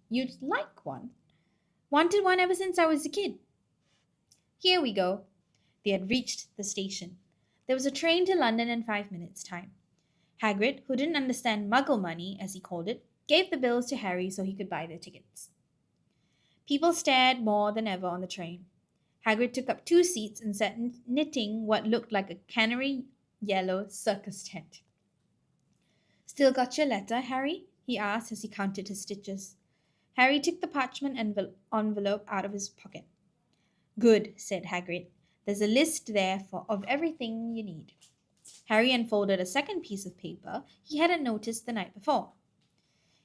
"You'd like one?" "Wanted one ever since I was a kid." Here we go. They had reached the station. There was a train to London in 5 minutes' time. Hagrid, who didn't understand muggle money, as he called it, gave the bills to Harry so he could buy their tickets. People stared more than ever on the train. Hagrid took up 2 seats and sat knitting what looked like a canary yellow circus tent. "Still got your letter, Harry?" he asked as he counted his stitches. Harry took the parchment envelope out of his pocket. "Good," said Hagrid. "There's a list there of everything you need." Harry unfolded a second piece of paper he hadn't noticed the night before.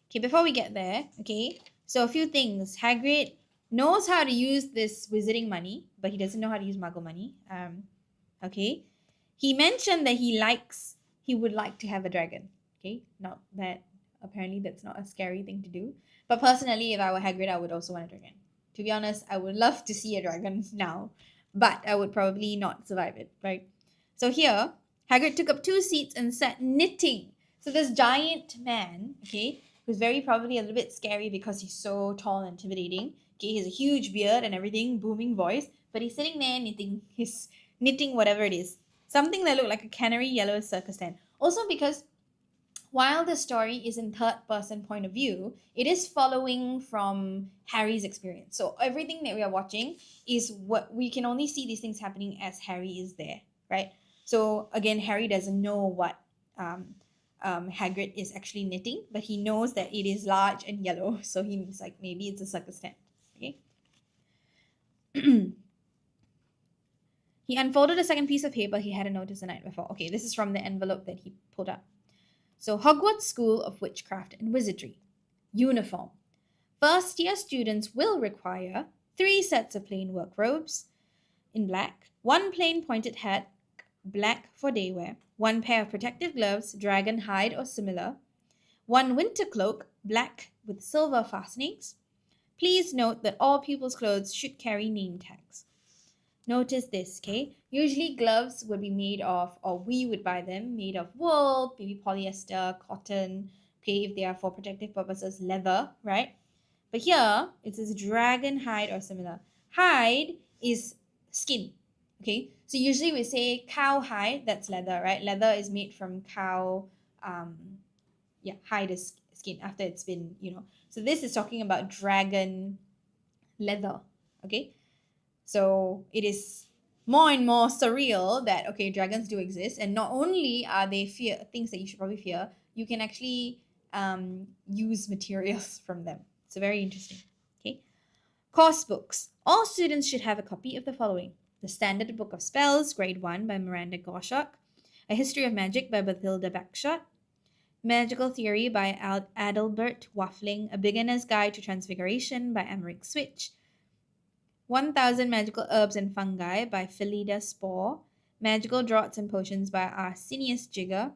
Okay, before we get there, okay, so a few things. Hagrid knows how to use this wizarding money, but he doesn't know how to use muggle money. Okay. He mentioned that he would like to have a dragon. Okay, not that, apparently that's not a scary thing to do. But personally, if I were Hagrid, I would also want a dragon. To be honest, I would love to see a dragon now, but I would probably not survive it, right? So here, Hagrid took up 2 seats and sat knitting. So this giant man, okay, who's very probably a little bit scary because he's so tall and intimidating. Okay, he has a huge beard and everything, booming voice, but he's sitting there knitting. He's knitting whatever it is. Something that looked like a canary yellow circus tent. Also because while the story is in third-person point of view, it is following from Harry's experience. So everything that we are watching is what we can only see these things happening as Harry is there, right? So again, Harry doesn't know what Hagrid is actually knitting, but he knows that it is large and yellow, so he's like, maybe it's a circus tent. Okay. He unfolded a second piece of paper he hadn't noticed the night before. Okay, this is from the envelope that he pulled up. So, Hogwarts School of Witchcraft and Wizardry. Uniform. First-year students will require 3 sets of plain work robes in black, 1 plain pointed hat, black for day wear, 1 pair of protective gloves, dragon hide or similar, 1 winter cloak, black with silver fastenings. Please note that all pupils' clothes should carry name tags. Notice this, okay? Usually gloves would be made of, or we would buy them, made of wool, maybe polyester, cotton, okay, if they are for protective purposes, leather, right? But here, it says dragon hide or similar. Hide is skin, okay? So usually we say cow hide, that's leather, right? Leather is made from cow, hide is skin after it's been, So this is talking about dragon leather, okay? So it is more and more surreal that, okay, dragons do exist. And not only are they things that you should probably fear, you can actually use materials from them. So very interesting. Okay. Course books. All students should have a copy of the following. The Standard Book of Spells, Grade 1 by Miranda Goshawk. A History of Magic by Bathilda Bagshot. Magical Theory by Adalbert Waffling. A Beginner's Guide to Transfiguration by Emmerich Switch. 1000 Magical Herbs and Fungi by Philida Spore. Magical Draughts and Potions by Arsenius Jigger.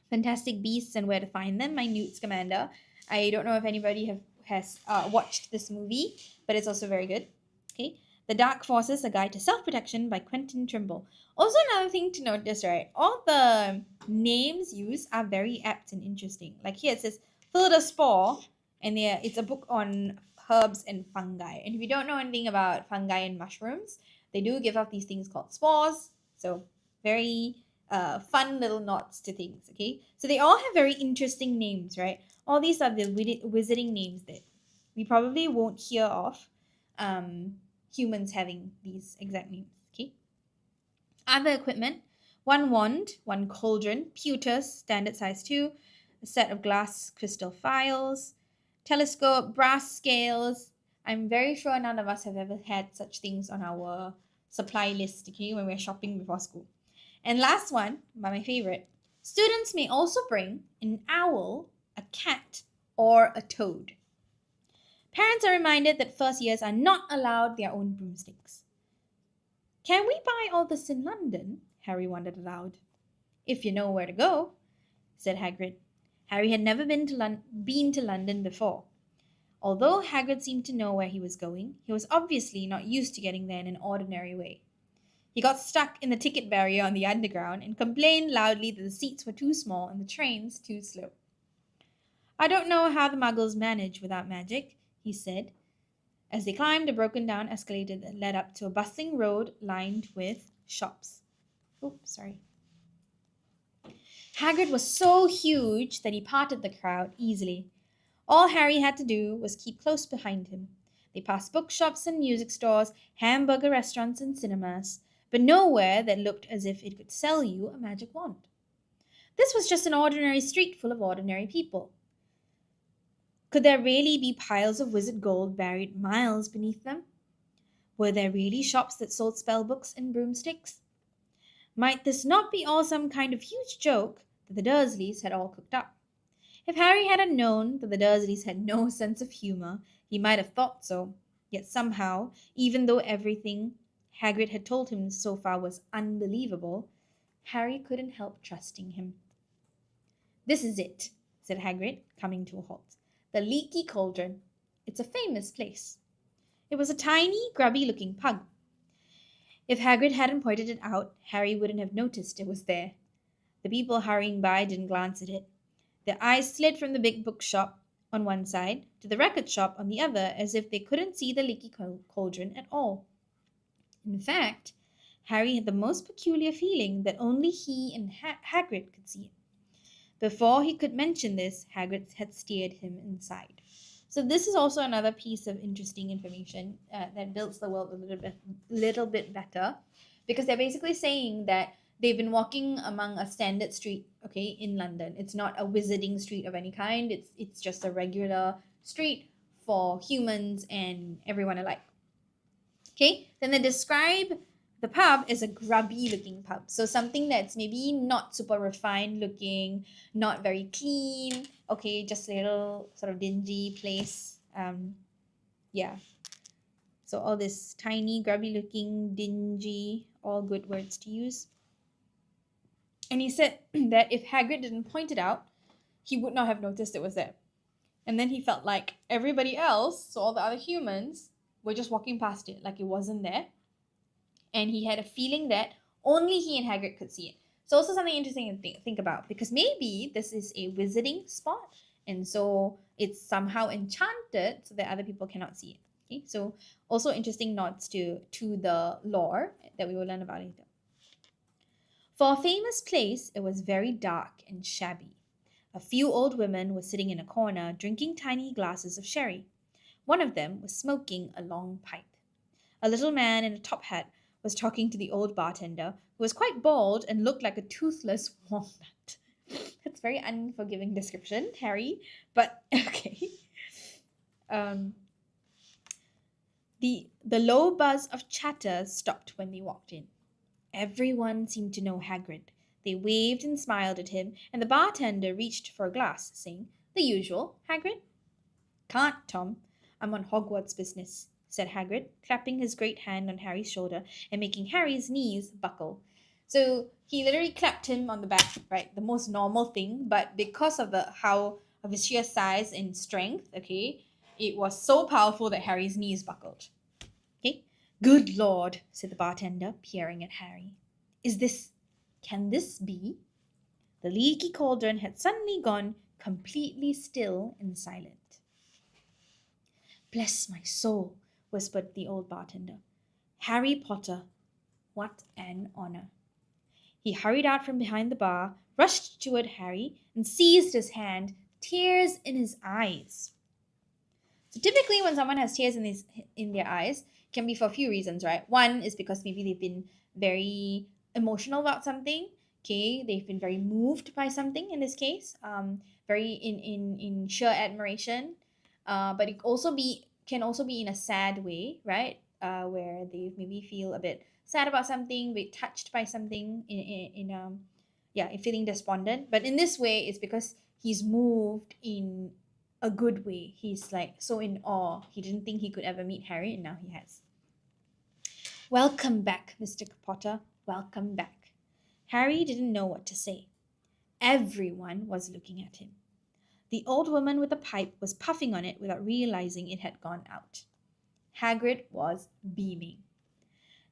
Fantastic Beasts and Where to Find Them by Newt Scamander. I don't know if anybody has watched this movie, but it's also very good. Okay. The Dark Forces, A Guide to Self-Protection by Quentin Trimble. Also another thing to notice, right? All the names used are very apt and interesting. Like here it says Philida Spore, and it's a book on herbs and fungi. And if you don't know anything about fungi and mushrooms, they do give off these things called spores. So very fun little nods to things, okay? So they all have very interesting names, right? All these are the wizarding names that we probably won't hear of humans having these exact names, okay? Other equipment, 1 wand, 1 cauldron, pewters, standard size 2, a set of glass crystal phials, telescope, brass scales. I'm very sure none of us have ever had such things on our supply list, okay, when we're shopping before school. And last one, my favorite, students may also bring an owl, a cat, or a toad. Parents are reminded that first years are not allowed their own broomsticks. Can we buy all this in London? Harry wondered aloud. If you know where to go, said Hagrid. Harry had never been to London before. Although Hagrid seemed to know where he was going, he was obviously not used to getting there in an ordinary way. He got stuck in the ticket barrier on the underground and complained loudly that the seats were too small and the trains too slow. I don't know how the Muggles manage without magic, he said, as they climbed a broken-down escalator that led up to a bustling road lined with shops. Oops, sorry. Hagrid was so huge that he parted the crowd easily. All Harry had to do was keep close behind him. They passed bookshops and music stores, hamburger restaurants and cinemas, but nowhere that looked as if it could sell you a magic wand. This was just an ordinary street full of ordinary people. Could there really be piles of wizard gold buried miles beneath them? Were there really shops that sold spell books and broomsticks? Might this not be all some kind of huge joke that the Dursleys had all cooked up? If Harry hadn't known that the Dursleys had no sense of humor, he might have thought so. Yet somehow, even though everything Hagrid had told him so far was unbelievable, Harry couldn't help trusting him. This is it, said Hagrid, coming to a halt. The Leaky Cauldron. It's a famous place. It was a tiny, grubby-looking pug. If Hagrid hadn't pointed it out, Harry wouldn't have noticed it was there. The people hurrying by didn't glance at it. Their eyes slid from the big bookshop on one side to the record shop on the other, as if they couldn't see the Leaky Cauldron at all. In fact, Harry had the most peculiar feeling that only he and Hagrid could see it. Before he could mention this, Hagrid had steered him inside. So this is also another piece of interesting information that builds the world a little bit better, because they're basically saying that They've been walking among a standard street, okay, in London. It's not a wizarding street of any kind. It's just a regular street for humans and everyone alike. Okay, then they describe the pub as a grubby looking pub. So something that's maybe not super refined looking, not very clean, okay, just a little sort of dingy place. Yeah. So all this tiny, grubby looking, dingy, all good words to use. And he said that if Hagrid didn't point it out, he would not have noticed it was there. And then he felt like everybody else, so all the other humans, were just walking past it like it wasn't there. And he had a feeling that only he and Hagrid could see it. So also something interesting to think about, because maybe this is a wizarding spot, and so it's somehow enchanted so that other people cannot see it. Okay, so also interesting nods to the lore that we will learn about later. For a famous place, it was very dark and shabby. A few old women were sitting in a corner drinking tiny glasses of sherry. One of them was smoking a long pipe. A little man in a top hat was talking to the old bartender, who was quite bald and looked like a toothless walnut. That's a very unforgiving description, Harry, but okay. The low buzz of chatter stopped when they walked in. Everyone seemed to know Hagrid. They waved and smiled at him, and the bartender reached for a glass, saying, "The usual, Hagrid?" "Can't, Tom. I'm on Hogwarts business," said Hagrid, clapping his great hand on Harry's shoulder and making Harry's knees buckle. So he literally clapped him on the back, right? The most normal thing, but because of of his sheer size and strength, okay, it was so powerful that Harry's knees buckled. Okay? "Good Lord," said the bartender, peering at Harry. Can this be?" The leaky cauldron had suddenly gone completely still and silent. "Bless my soul," whispered the old bartender. "Harry Potter, what an honor." He hurried out from behind the bar, rushed toward Harry, and seized his hand, tears in his eyes. So typically when someone has tears in their eyes, it can be for a few reasons, right? One is because maybe they've been very emotional about something. Okay, they've been very moved by something in this case, very in sheer admiration. But it can also be in a sad way, right? Where they maybe feel a bit sad about something, be touched by something in feeling despondent. But in this way, it's because he's moved in a good way. He's like so in awe. He didn't think he could ever meet Harry, and now he has. "Welcome back, Mr. Potter. Welcome back." Harry didn't know what to say. Everyone was looking at him. The old woman with the pipe was puffing on it without realizing it had gone out. Hagrid was beaming.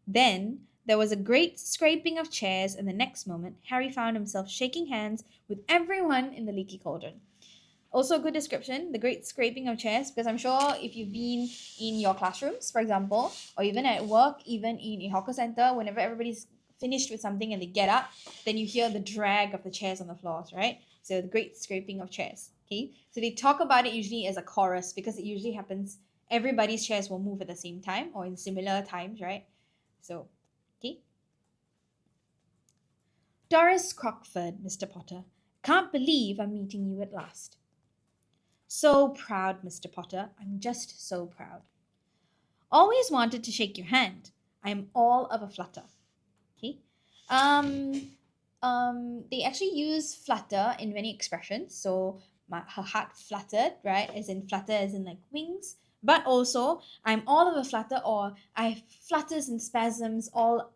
Then there was a great scraping of chairs, and the next moment Harry found himself shaking hands with everyone in the leaky cauldron. Also a good description, the great scraping of chairs, because I'm sure if you've been in your classrooms, for example, or even at work, even in a hawker center, whenever everybody's finished with something and they get up, then you hear the drag of the chairs on the floors, right? So the great scraping of chairs. Okay, so they talk about it usually as a chorus because it usually happens, everybody's chairs will move at the same time or in similar times, right? So, okay. "Doris Crockford, Mr. Potter. Can't believe I'm meeting you at last." "So proud, Mr. Potter. I'm just so proud." "Always wanted to shake your hand. I am all of a flutter." Okay. They actually use flutter in many expressions. So her heart fluttered, right? As in flutter as in like wings. But also I'm all of a flutter, or I have flutters and spasms all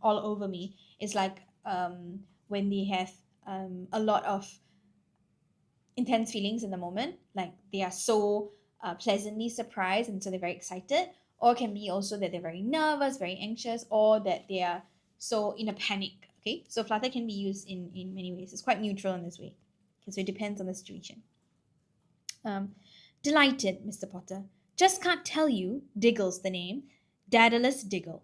over me. It's like when they have a lot of intense feelings in the moment, like they are so pleasantly surprised and so they're very excited, or it can be also that they're very nervous, very anxious, or that they are so in a panic. Okay, so flutter can be used in many ways. It's quite neutral in this way. Okay, so it depends on the situation. "Delighted, Mr. Potter. Just can't tell you," Diggle's the name, "Daedalus Diggle."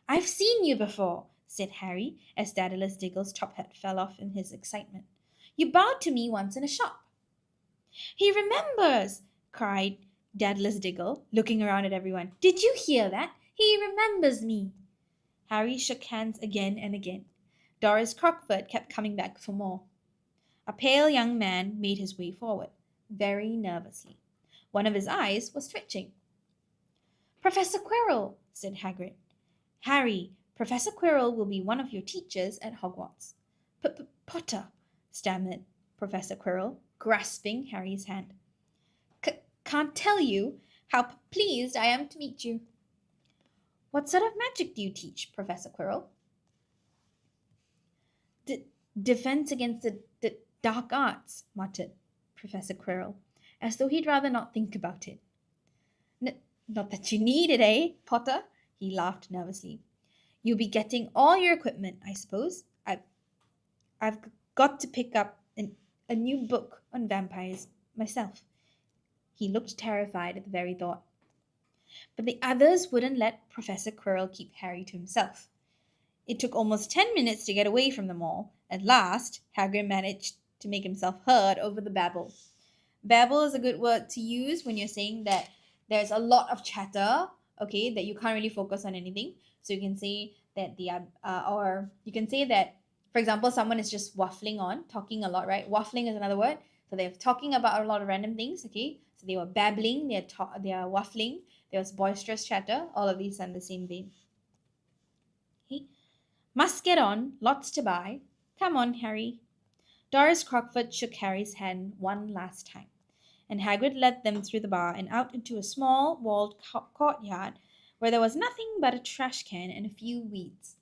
"I've seen you before," said Harry, as Daedalus Diggle's top hat fell off in his excitement. "You bowed to me once in a shop." "He remembers!" cried Daedalus Diggle, looking around at everyone. "Did you hear that? He remembers me." Harry shook hands again and again. Doris Crockford kept coming back for more. A pale young man made his way forward, very nervously. One of his eyes was twitching. Professor Quirrell, said Hagrid. Harry, Professor Quirrell will be one of your teachers at Hogwarts. Potter, stammered Professor Quirrell, grasping Harry's hand. Can't tell you how pleased I am to meet you. What sort of magic do you teach, Professor Quirrell? Defense against the dark arts, muttered Professor Quirrell, as though he'd rather not think about it. Not that you need it, eh, Potter? He laughed nervously. You'll be getting all your equipment, I suppose. I've got to pick up a new book on vampires myself. He looked terrified at the very thought. But the others wouldn't let Professor Quirrell keep Harry to himself. It took almost 10 minutes to get away from them all. At last, Hagrid managed to make himself heard over the babble. Babble is a good word to use when you're saying that there's a lot of chatter, okay, that you can't really focus on anything. So you can say that or you can say that, for example, someone is just waffling on, talking a lot, right? Waffling is another word. So they're talking about a lot of random things, okay? So they were babbling, they are waffling, there was boisterous chatter, all of these are in the same vein. Okay? Must get on, lots to buy. Come on, Harry. Doris Crockford shook Harry's hand one last time, and Hagrid led them through the bar and out into a small walled courtyard where there was nothing but a trash can and a few weeds.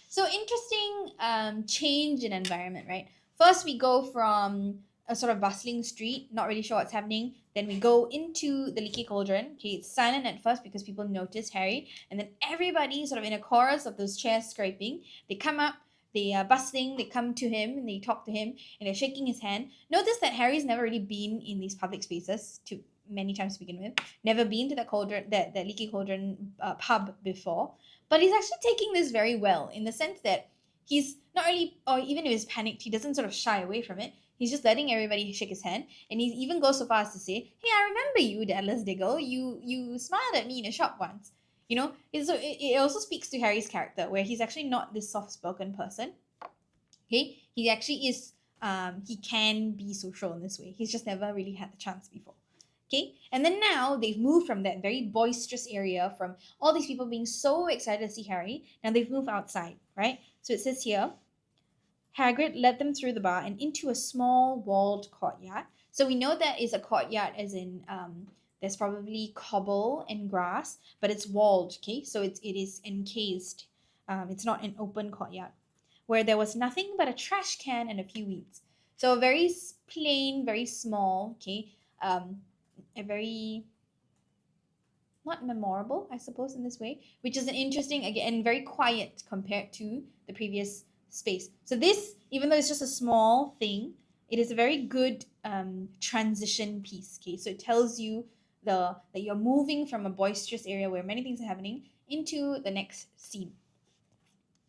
So interesting change in environment, right? First we go from a sort of bustling street, not really sure what's happening. Then we go into the Leaky Cauldron. Okay, it's silent at first because people notice Harry. And then everybody sort of in a chorus of those chairs scraping. They come up, they are bustling, they come to him and they talk to him and they're shaking his hand. Notice that Harry's never really been in these public spaces many times to begin with. Never been to the cauldron, the Leaky Cauldron pub before. But he's actually taking this very well in the sense that he's not really, or even if he's panicked, he doesn't sort of shy away from it. He's just letting everybody shake his hand, and he even goes so far as to say, "Hey, I remember you, Dallas Diggle. You smiled at me in a shop once." You know, it also speaks to Harry's character, where he's actually not this soft-spoken person. Okay, he actually is. He can be social in this way. He's just never really had the chance before. Okay, and then now they've moved from that very boisterous area, from all these people being so excited to see Harry. Now they've moved outside, right? So it says here, Hagrid led them through the bar and into a small walled courtyard. So we know that is a courtyard as in there's probably cobble and grass, but it's walled, okay? So it is encased. It's not an open courtyard where there was nothing but a trash can and a few weeds. So very plain, very small, okay? A very not memorable, I suppose, in this way, which is an interesting, again, very quiet compared to the previous space. So this, even though it's just a small thing, it is a very good transition piece. Okay, so it tells you that you're moving from a boisterous area where many things are happening into the next scene.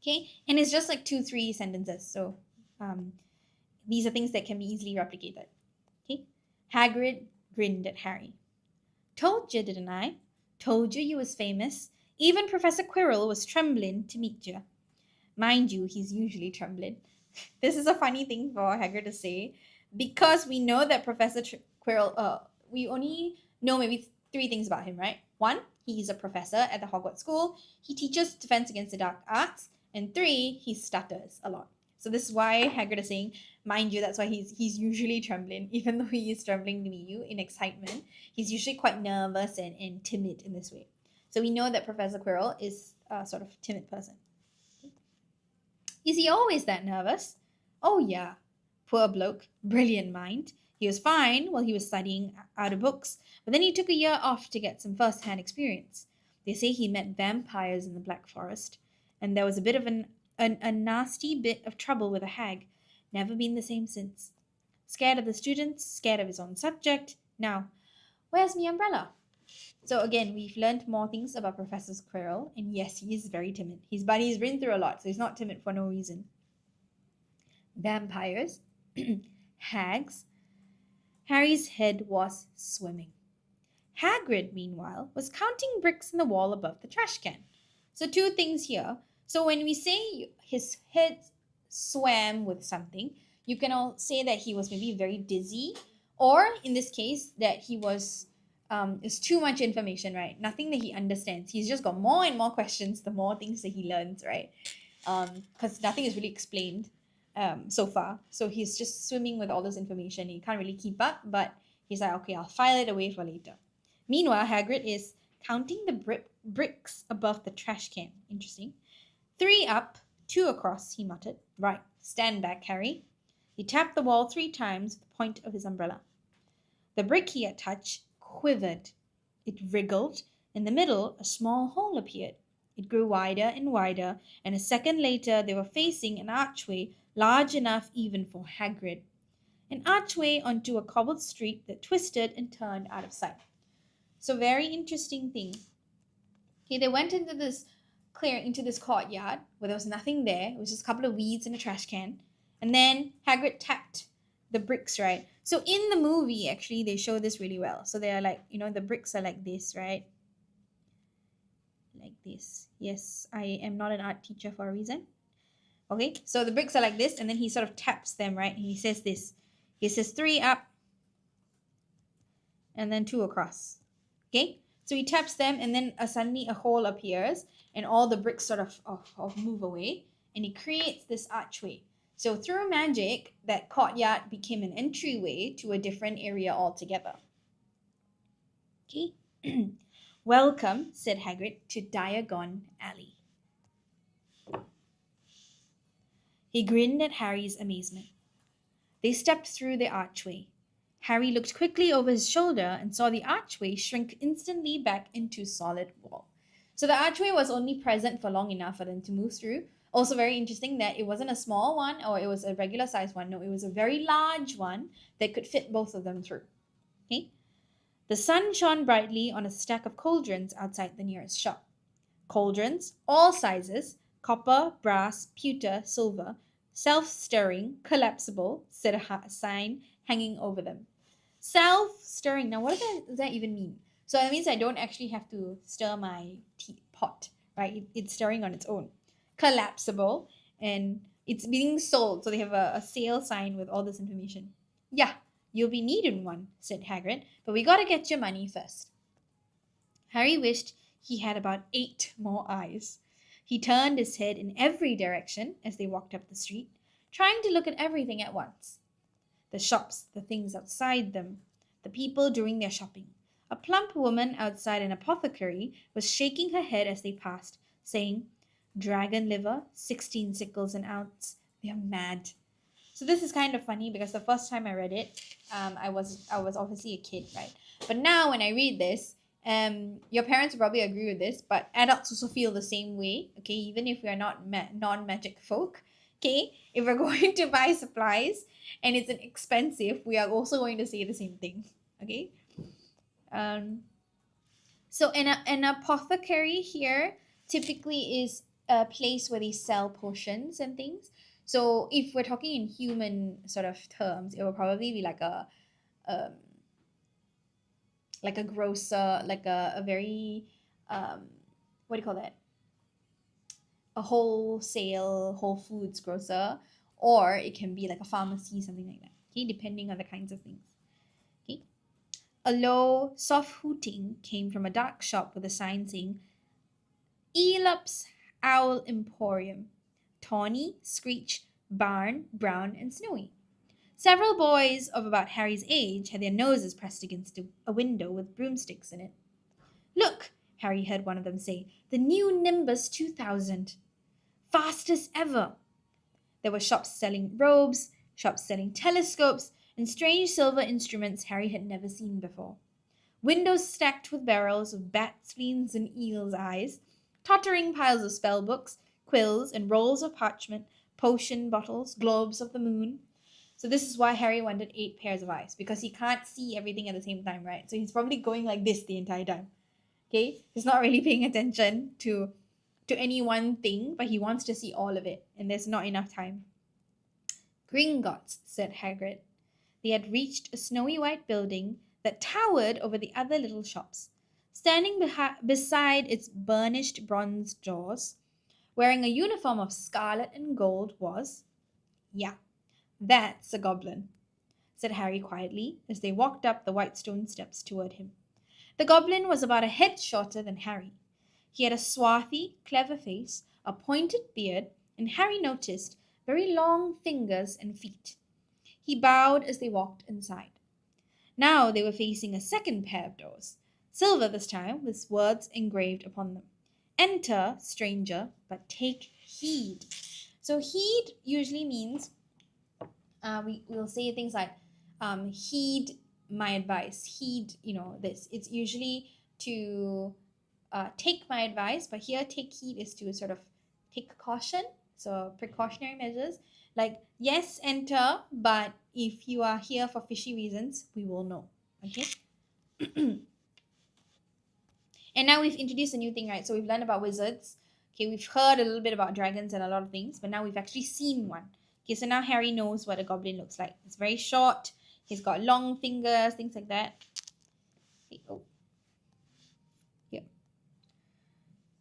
Okay, and it's just like 2-3 sentences. So these are things that can be easily replicated. Okay, Hagrid grinned at Harry. Told you, didn't I? Told you was famous. Even Professor Quirrell was trembling to meet you. Mind you, he's usually trembling. This is a funny thing for Hagrid to say, because we know that Professor Quirrell, we only know maybe 3 things about him, right? 1, he's a professor at the Hogwarts School. He teaches defense against the dark arts. And 3, he stutters a lot. So this is why Hagrid is saying, mind you, that's why he's usually trembling, even though he is trembling to meet you in excitement. He's usually quite nervous and timid in this way. So we know that Professor Quirrell is a sort of timid person. Is he always that nervous? Oh yeah, poor bloke, brilliant mind. He was fine while he was studying out of books, but then he took a year off to get some first-hand experience. They say he met vampires in the Black Forest, and there was a bit of a nasty bit of trouble with a hag. Never been the same since. Scared of the students, scared of his own subject. Now, where's my umbrella? So again, we've learned more things about Professor Quirrell, and yes, he is very timid. He's been through a lot, so he's not timid for no reason. Vampires, hags. Harry's head was swimming. Hagrid, meanwhile, was counting bricks in the wall above the trash can. So 2 things here. So when we say his head swam with something. You can all say that he was maybe very dizzy, or in this case, that he was it's too much information, right? Nothing that he understands. He's just got more and more questions the more things that he learns, right? Because nothing is really explained so far. So he's just swimming with all this information. He can't really keep up, but he's like, okay, I'll file it away for later. Meanwhile, Hagrid is counting the bricks above the trash can. Interesting. 3 up, 2 across, he muttered. Right, stand back, Harry. He tapped the wall 3 times with the point of his umbrella. The brick he had touched quivered. It wriggled. In the middle, a small hole appeared. It grew wider and wider, and a second later they were facing an archway large enough even for Hagrid. An archway onto a cobbled street that twisted and turned out of sight. So very interesting thing. Okay, they went into this courtyard where there was nothing there. It was just a couple of weeds and a trash can. And then Hagrid tapped the bricks, right? So in the movie, actually, they show this really well. So they are like, the bricks are like this, right? Like this. Yes, I am not an art teacher for a reason. Okay, so the bricks are like this, and then he sort of taps them, right? And he says this. He says 3 up, and then 2 across. Okay, so he taps them, and then suddenly a hole appears, and all the bricks sort of move away, and he creates this archway. So through magic, that courtyard became an entryway to a different area altogether. Okay. Welcome, said Hagrid, to Diagon Alley. He grinned at Harry's amazement. They stepped through the archway. Harry looked quickly over his shoulder and saw the archway shrink instantly back into solid wall. So the archway was only present for long enough for them to move through. Also very interesting that it wasn't a small one or it was a regular size one. No, it was a very large one that could fit both of them through. Okay? The sun shone brightly on a stack of cauldrons outside the nearest shop. Cauldrons, all sizes, copper, brass, pewter, silver, self-stirring, collapsible, said a sign hanging over them. Self-stirring. Now, what does that even mean? So that means I don't actually have to stir my pot, right? It's stirring on its own. Collapsible, and it's being sold. So they have a sale sign with all this information. Yeah, you'll be needing one, said Hagrid, but we gotta get your money first. Harry wished he had about 8 more eyes. He turned his head in every direction as they walked up the street, trying to look at everything at once. The shops, the things outside them, the people doing their shopping. A plump woman outside an apothecary was shaking her head as they passed, saying, "Dragon liver, 16 sickles an ounce. They're mad." So this is kind of funny because the first time I read it, I was obviously a kid, right? But now when I read this, your parents will probably agree with this, but adults also feel the same way, okay? Even if we are not non-magic folk, okay? If we're going to buy supplies and it's expensive, we are also going to say the same thing, okay? So an apothecary here typically is a place where they sell potions and things. So if we're talking in human sort of terms, it will probably be like a grocer, like a very what do you call that? A wholesale Whole Foods grocer, or it can be like a pharmacy, something like that. Okay, depending on the kinds of things. Okay. A low, soft hooting came from a dark shop with a sign saying Elop's Owl Emporium. Tawny, Screech, Barn, Brown, and Snowy. Several boys of about Harry's age had their noses pressed against a window with broomsticks in it. "Look," Harry heard one of them say, "the new Nimbus 2000. Fastest ever." There were shops selling robes, shops selling telescopes, and strange silver instruments Harry had never seen before. Windows stacked with barrels of bat spleens and eel's eyes, tottering piles of spell books, quills, and rolls of parchment, potion bottles, globes of the moon. So this is why Harry wanted 8 pairs of eyes, because he can't see everything at the same time, right? So he's probably going like this the entire time. Okay? He's not really paying attention to any one thing, but he wants to see all of it, and there's not enough time. "Gringotts," said Hagrid. They had reached a snowy white building that towered over the other little shops. Standing beside its burnished bronze doors, wearing a uniform of scarlet and gold, was Yeah, that's a goblin, said Harry quietly as they walked up the white stone steps toward him. The goblin was about a head shorter than Harry. He had a swarthy, clever face, a pointed beard, and Harry noticed very long fingers and feet. He bowed as they walked inside. Now they were facing a second pair of doors, silver this time, with words engraved upon them. Enter, stranger, but take heed. So heed usually means we'll say things like heed my advice, heed, this. It's usually to take my advice, but here take heed is to sort of take caution, so precautionary measures. Like, yes, enter, but if you are here for fishy reasons, we will know. Okay? And now we've introduced a new thing, right? So we've learned about wizards. Okay, we've heard a little bit about dragons and a lot of things, but now we've actually seen one. Okay, so now Harry knows what a goblin looks like. It's very short. He's got long fingers, things like that. Okay, oh. Here.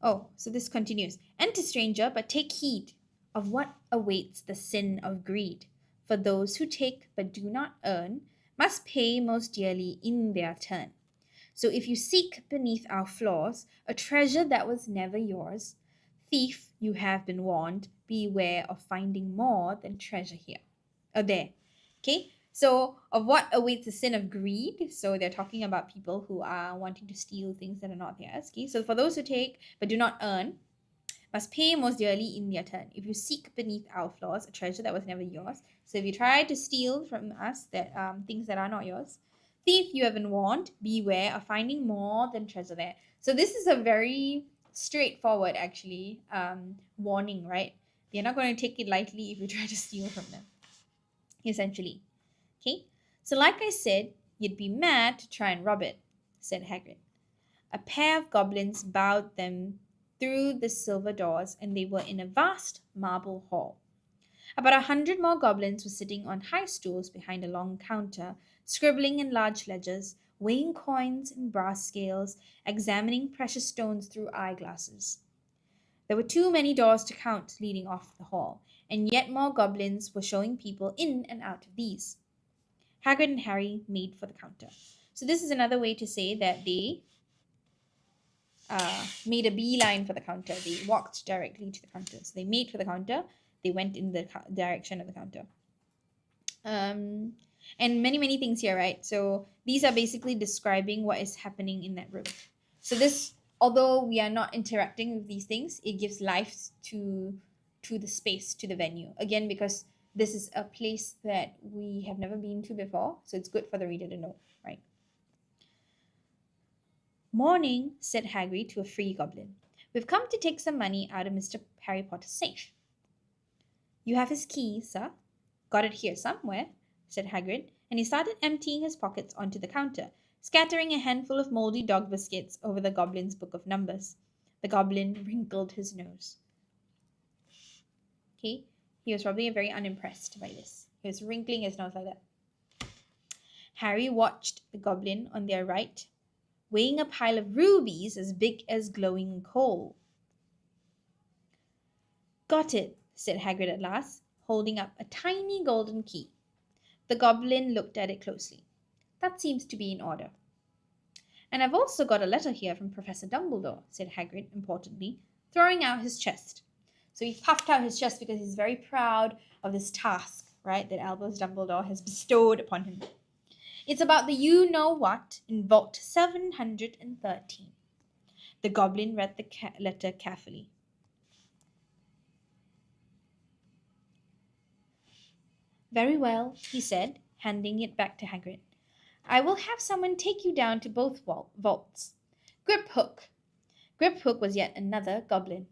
Oh, so this continues. Enter, stranger, but take heed of what awaits the sin of greed. For those who take but do not earn must pay most dearly in their turn. So if you seek beneath our floors a treasure that was never yours, thief, you have been warned, beware of finding more than treasure here. Or there. Okay? So of what awaits the sin of greed. So they're talking about people who are wanting to steal things that are not theirs. Okay? So for those who take but do not earn, must pay most dearly in their turn. If you seek beneath our floors a treasure that was never yours. So if you try to steal from us that things that are not yours, thief, you have been warned, beware of finding more than treasure there. So this is a very straightforward, actually, warning, right? They're not going to take it lightly if you try to steal from them, essentially. Okay? So like I said, you'd be mad to try and rob it, said Hagrid. A pair of goblins bowed them through the silver doors, and they were in a vast marble hall. About 100 more goblins were sitting on high stools behind a long counter, scribbling in large ledgers, weighing coins in brass scales, examining precious stones through eyeglasses. There were too many doors to count leading off the hall, and yet more goblins were showing people in and out of these. Hagrid and Harry made for the counter. So this is another way to say that they made a beeline for the counter. They walked directly to the counter. So they made for the counter. They went in the direction of the counter. And many things here, right? So these are basically describing what is happening in that room. So this, although we are not interacting with these things, it gives life to the space, to the venue. Again, because this is a place that we have never been to before, so it's good for the reader to know, right? Morning, said Hagrid to a free goblin. We've come to take some money out of Mr. Harry Potter's safe. You have his key, sir. Got it here somewhere, said Hagrid, and he started emptying his pockets onto the counter, scattering a handful of mouldy dog biscuits over the goblin's book of numbers. The goblin wrinkled his nose. Okay, he was probably very unimpressed by this. He was wrinkling his nose like that. Harry watched the goblin on their right, weighing a pile of rubies as big as glowing coal. Got it, said Hagrid at last, holding up a tiny golden key. The goblin looked at it closely. That seems to be in order. And I've also got a letter here from Professor Dumbledore, said Hagrid importantly, throwing out his chest. So he puffed out his chest because he's very proud of this task, right, that Albus Dumbledore has bestowed upon him. It's about the you-know-what in Vault 713. The goblin read the letter carefully. Very well, he said, handing it back to Hagrid. I will have someone take you down to both vaults. Griphook. Griphook was yet another goblin.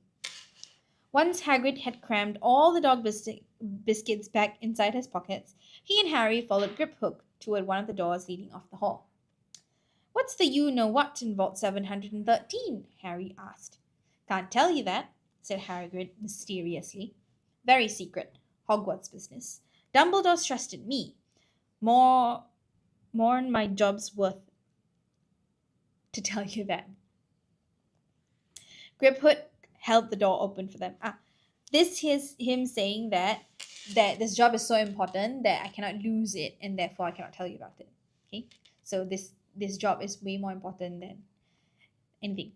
Once Hagrid had crammed all the dog biscuits back inside his pockets, he and Harry followed Griphook toward one of the doors leading off the hall. What's the you-know-what in Vault 713? Harry asked. Can't tell you that, said Hagrid mysteriously. Very secret. Hogwarts business. Dumbledore's trusted me. More'n my job's worth to tell you that. Griphook held the door open for them. This is him saying that that this job is so important that I cannot lose it, and therefore I cannot tell you about it. Okay, so this job is way more important than anything.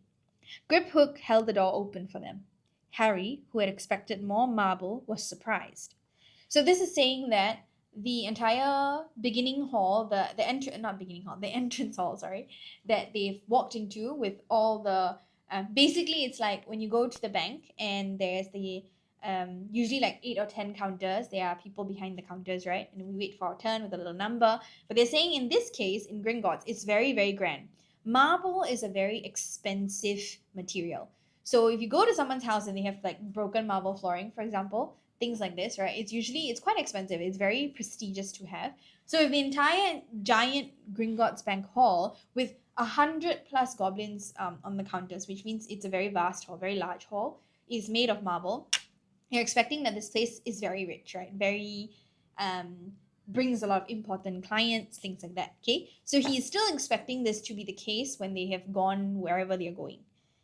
Griphook held the door open for them. Harry, who had expected more marble, was surprised. So this is saying that the entire beginning hall, the entrance, not beginning hall, the entrance hall, sorry, that they've walked into with all the basically it's like when you go to the bank and there's the usually like 8 or 10 counters. There are people behind the counters, right? And we wait for our turn with a little number. But they're saying in this case, in Gringotts, it's very, very grand. Marble is a very expensive material. So if you go to someone's house and they have like broken marble flooring, for example, things like this, right? It's quite expensive. It's very prestigious to have. So if the entire giant Gringotts Bank Hall with 100+ goblins on the counters, which means it's a very vast hall, very large hall, is made of marble, you're expecting that this place is very rich, right? Very brings a lot of important clients, things like that. Okay, so he is still expecting this to be the case when they have gone wherever they are going.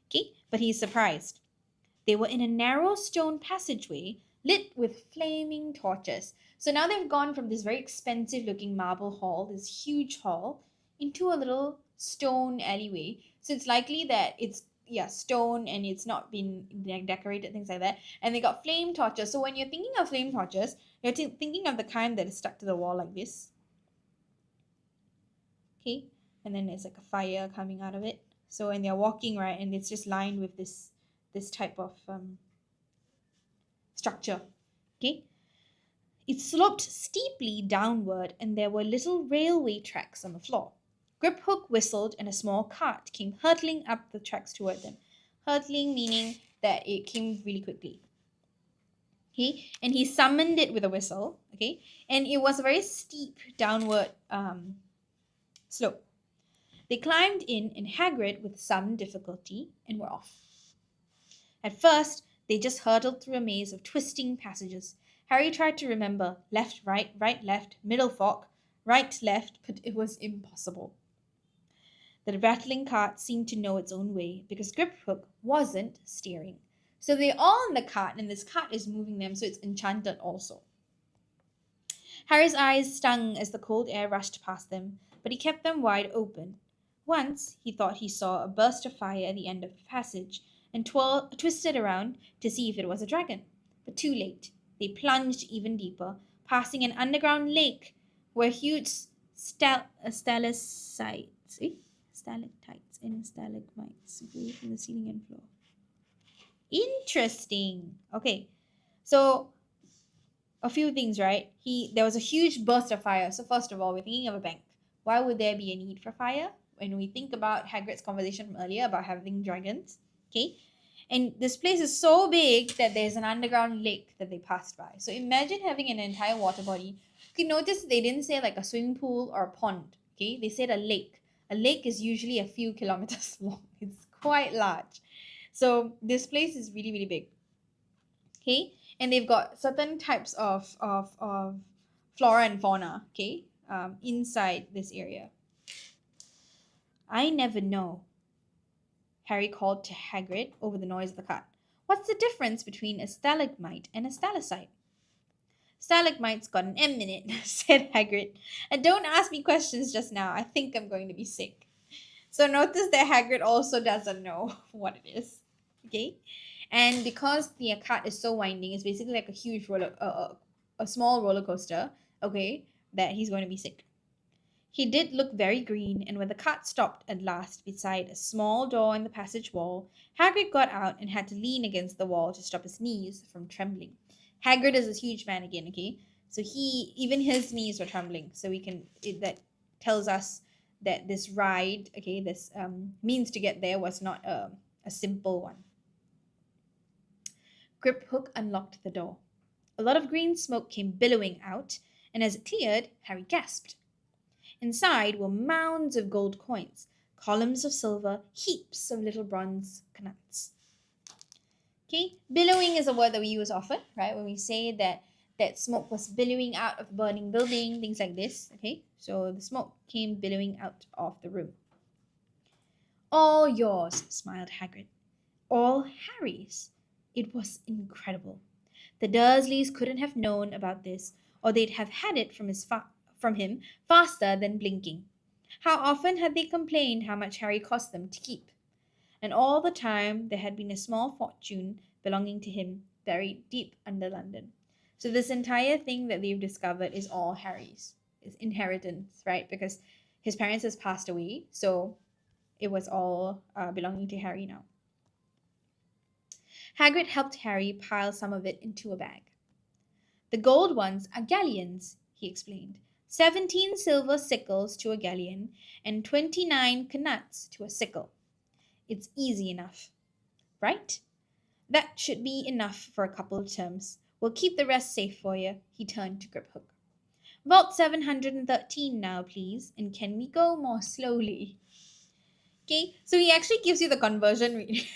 Okay, but he's surprised. They were in a narrow stone passageway lit with flaming torches. So now they've gone from this very expensive looking marble hall, this huge hall, into a little stone alleyway. So it's likely that it's stone and it's not been decorated, things like that. And they got flame torches. So when you're thinking of flame torches, you're thinking of the kind that is stuck to the wall like this. Okay, and then there's like a fire coming out of it. So when they're walking, right, and it's just lined with this type of structure. Okay, it sloped steeply downward, and there were little railway tracks on the floor. Griphook whistled, and a small cart came hurtling up the tracks toward them. Hurtling meaning that it came really quickly. Okay, and he summoned it with a whistle. Okay, and it was a very steep downward slope. They climbed in Hagrid with some difficulty and were off. At first, they just hurtled through a maze of twisting passages. Harry tried to remember left, right, right, left, middle fork, right, left, but it was impossible. The rattling cart seemed to know its own way because Griphook wasn't steering. So they're all in the cart, and this cart is moving them, so it's enchanted also. Harry's eyes stung as the cold air rushed past them, but he kept them wide open. Once he thought he saw a burst of fire at the end of the passage and twisted around to see if it was a dragon. But too late. They plunged even deeper, passing an underground lake where huge stalactites and stalagmites grew from the ceiling and floor. Interesting. Okay, so a few things, right? There was a huge burst of fire. So first of all, we're thinking of a bank. Why would there be a need for fire? When we think about Hagrid's conversation from earlier about having dragons, okay? And this place is so big that there's an underground lake that they passed by. So imagine having an entire water body. You can notice they didn't say like a swimming pool or a pond, okay? They said a lake. A lake is usually a few kilometers long. It's quite large. So this place is really, really big, okay? And they've got certain types of flora and fauna, okay, inside this area. I never know, Harry called to Hagrid over the noise of the cart. What's the difference between a stalagmite and a stalactite? Stalagmite's got an M in it, said Hagrid. And don't ask me questions just now. I think I'm going to be sick. So notice that Hagrid also doesn't know what it is, okay? And because the cart is so winding, it's basically like a huge a small roller coaster, okay, that he's going to be sick. He did look very green, and when the cart stopped at last beside a small door in the passage wall, Hagrid got out and had to lean against the wall to stop his knees from trembling. Hagrid is a huge man again, okay? So even his knees were trembling. So that tells us that this ride, okay, this means to get there was not a simple one. Griphook unlocked the door. A lot of green smoke came billowing out, and as it cleared, Harry gasped. Inside were mounds of gold coins, columns of silver, heaps of little bronze knuts. Okay, billowing is a word that we use often, right? When we say that smoke was billowing out of a burning building, things like this, okay? So the smoke came billowing out of the room. All yours, smiled Hagrid. All Harry's. It was incredible. The Dursleys couldn't have known about this, or they'd have had it from him faster than blinking. How often had they complained how much Harry cost them to keep? And all the time there had been a small fortune belonging to him buried deep under London. So this entire thing that they've discovered is all Harry's. It's inheritance, right? Because his parents has passed away, so it was all belonging to Harry now. Hagrid helped Harry pile some of it into a bag. The gold ones are galleons, he explained. 17 silver sickles to a galleon and 29 knuts to a sickle. It's easy enough, right? That should be enough for a couple of terms. We'll keep the rest safe for you, he turned to Griphook. Vault 713 now, please, and can we go more slowly? Okay, so he actually gives you the conversion rate.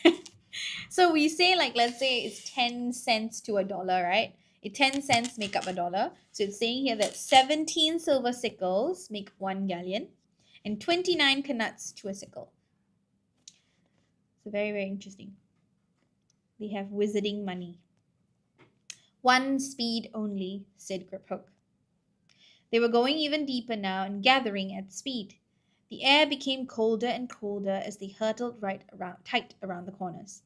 So we say, like, let's say it's 10 cents to a dollar, right? 10 cents make up a dollar. So it's saying here that 17 silver sickles make 1 galleon and 29 knuts to a sickle. So very, very interesting. They have wizarding money. 1 speed only, said Griphook. They were going even deeper now and gathering at speed. The air became colder and colder as they hurtled tight around the corners.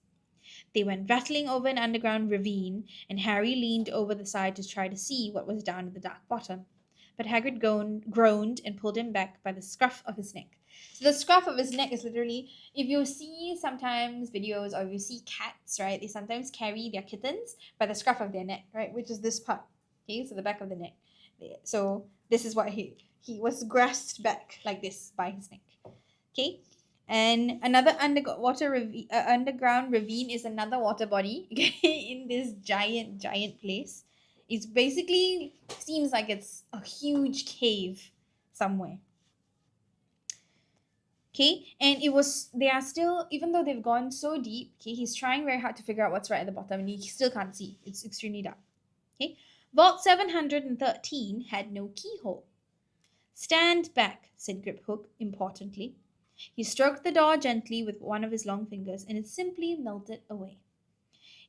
They went rattling over an underground ravine, and Harry leaned over the side to try to see what was down at the dark bottom. But Hagrid groaned and pulled him back by the scruff of his neck. So the scruff of his neck is literally, if you see sometimes videos or if you see cats, right, they sometimes carry their kittens by the scruff of their neck, right, which is this part, okay, so the back of the neck. So this is what he was grasped back like this by his neck, okay. And another underground ravine is another water body, okay, in this giant place. It basically seems like it's a huge cave somewhere. Okay, and they are still, even though they've gone so deep, okay, he's trying very hard to figure out what's right at the bottom, and he still can't see. It's extremely dark. Okay, Vault 713 had no keyhole. Stand back, said Griphook importantly. He stroked the door gently with one of his long fingers, and it simply melted away.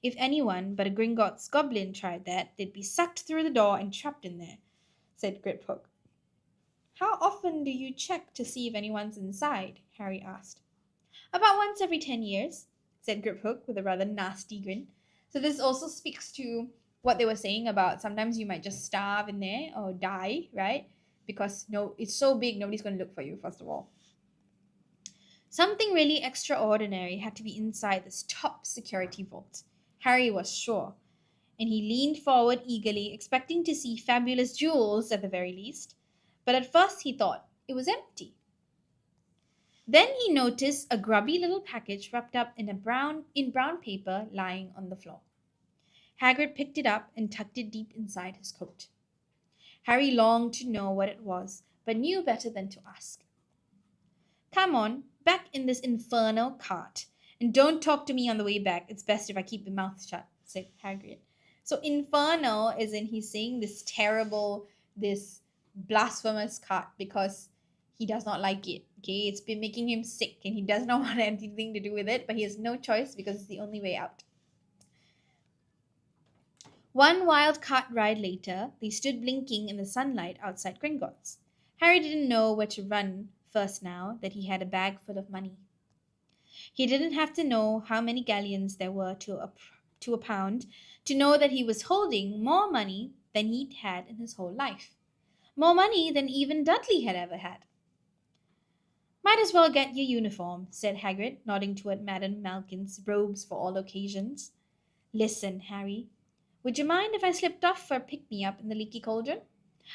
If anyone but a Gringotts goblin tried that, they'd be sucked through the door and trapped in there, said Griphook. How often do you check to see if anyone's inside? Harry asked. About once every 10 years, said Griphook with a rather nasty grin. So this also speaks to what they were saying about sometimes you might just starve in there or die, right? Because it's so big, nobody's going to look for you, first of all. Something really extraordinary had to be inside this top security vault. Harry was sure, and he leaned forward eagerly, expecting to see fabulous jewels at the very least. But at first he thought it was empty. Then he noticed a grubby little package wrapped up in brown paper lying on the floor. Hagrid picked it up and tucked it deep inside his coat. Harry longed to know what it was, but knew better than to ask. Come on, back in this infernal cart, and don't talk to me on the way back. It's best if I keep my mouth shut, said Hagrid. So infernal is in he's saying this terrible, this blasphemous cart because he does not like it. Okay, it's been making him sick and he does not want anything to do with it, but he has no choice because it's the only way out. One wild cart ride later, they stood blinking in the sunlight outside Gringotts. Harry didn't know where to run first now that he had a bag full of money. He didn't have to know how many galleons there were to a pound to know that he was holding more money than he'd had in his whole life. More money than even Dudley had ever had. Might as well get your uniform, said Hagrid, nodding toward Madame Malkin's robes for all occasions. Listen, Harry, would you mind if I slipped off for a pick-me-up in the Leaky Cauldron?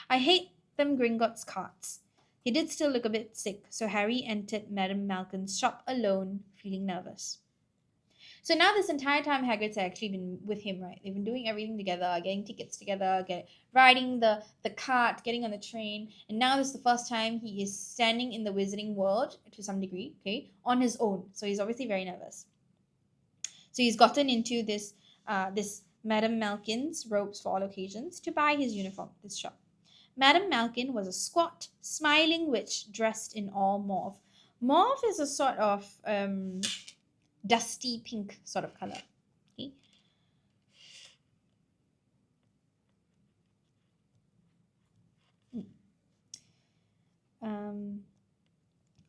I hate them Gringotts carts. He did still look a bit sick, so Harry entered Madame Malkin's shop alone, feeling nervous. So now this entire time Hagrid's actually been with him, right? They've been doing everything together, getting tickets together, riding the cart, getting on the train, and now this is the first time he is standing in the wizarding world to some degree, okay, on his own. So he's obviously very nervous. So he's gotten into this Madame Malkin's robes for all occasions to buy his uniform, this shop. Madame Malkin was a squat, smiling witch dressed in all mauve. Mauve is a sort of dusty pink sort of color. Okay.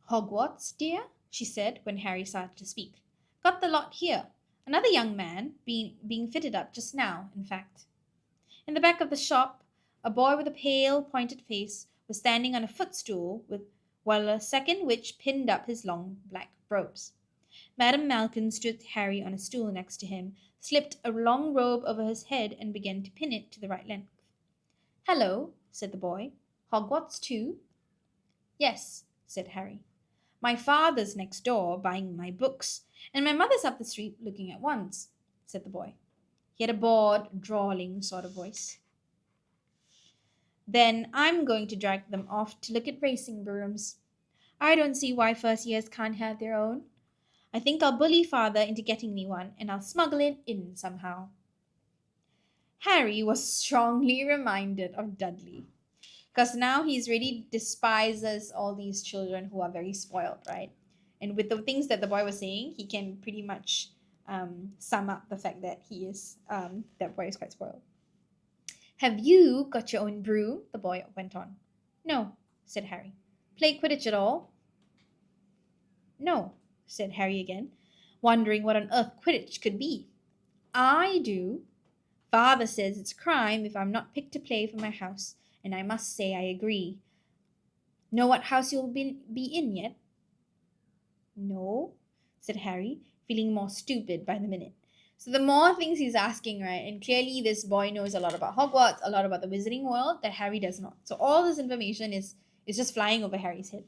Hogwarts, dear, she said when Harry started to speak. Got the lot here. Another young man being fitted up just now, in fact. In the back of the shop, a boy with a pale, pointed face was standing on a footstool while a second witch pinned up his long black robes. Madame Malkin stood Harry on a stool next to him, slipped a long robe over his head, and began to pin it to the right length. Hello, said the boy. Hogwarts too? Yes, said Harry. My father's next door buying my books, and my mother's up the street looking at ones, said the boy. He had a bored, drawling sort of voice. Then I'm going to drag them off to look at racing brooms. I don't see why first years can't have their own. I think I'll bully father into getting me one, and I'll smuggle it in somehow. Harry was strongly reminded of Dudley, because now he's really despises all these children who are very spoiled, right? And with the things that the boy was saying, he can pretty much sum up the fact that that boy is quite spoiled. Have you got your own broom? The boy went on. No, said Harry. Play Quidditch at all? No, said Harry again, wondering what on earth Quidditch could be. I do. Father says it's a crime if I'm not picked to play for my house, and I must say I agree. Know what house you'll be in yet? No, said Harry, feeling more stupid by the minute. So the more things he's asking, right, and clearly this boy knows a lot about Hogwarts, a lot about the Wizarding World that Harry does not. So all this information is just flying over Harry's head.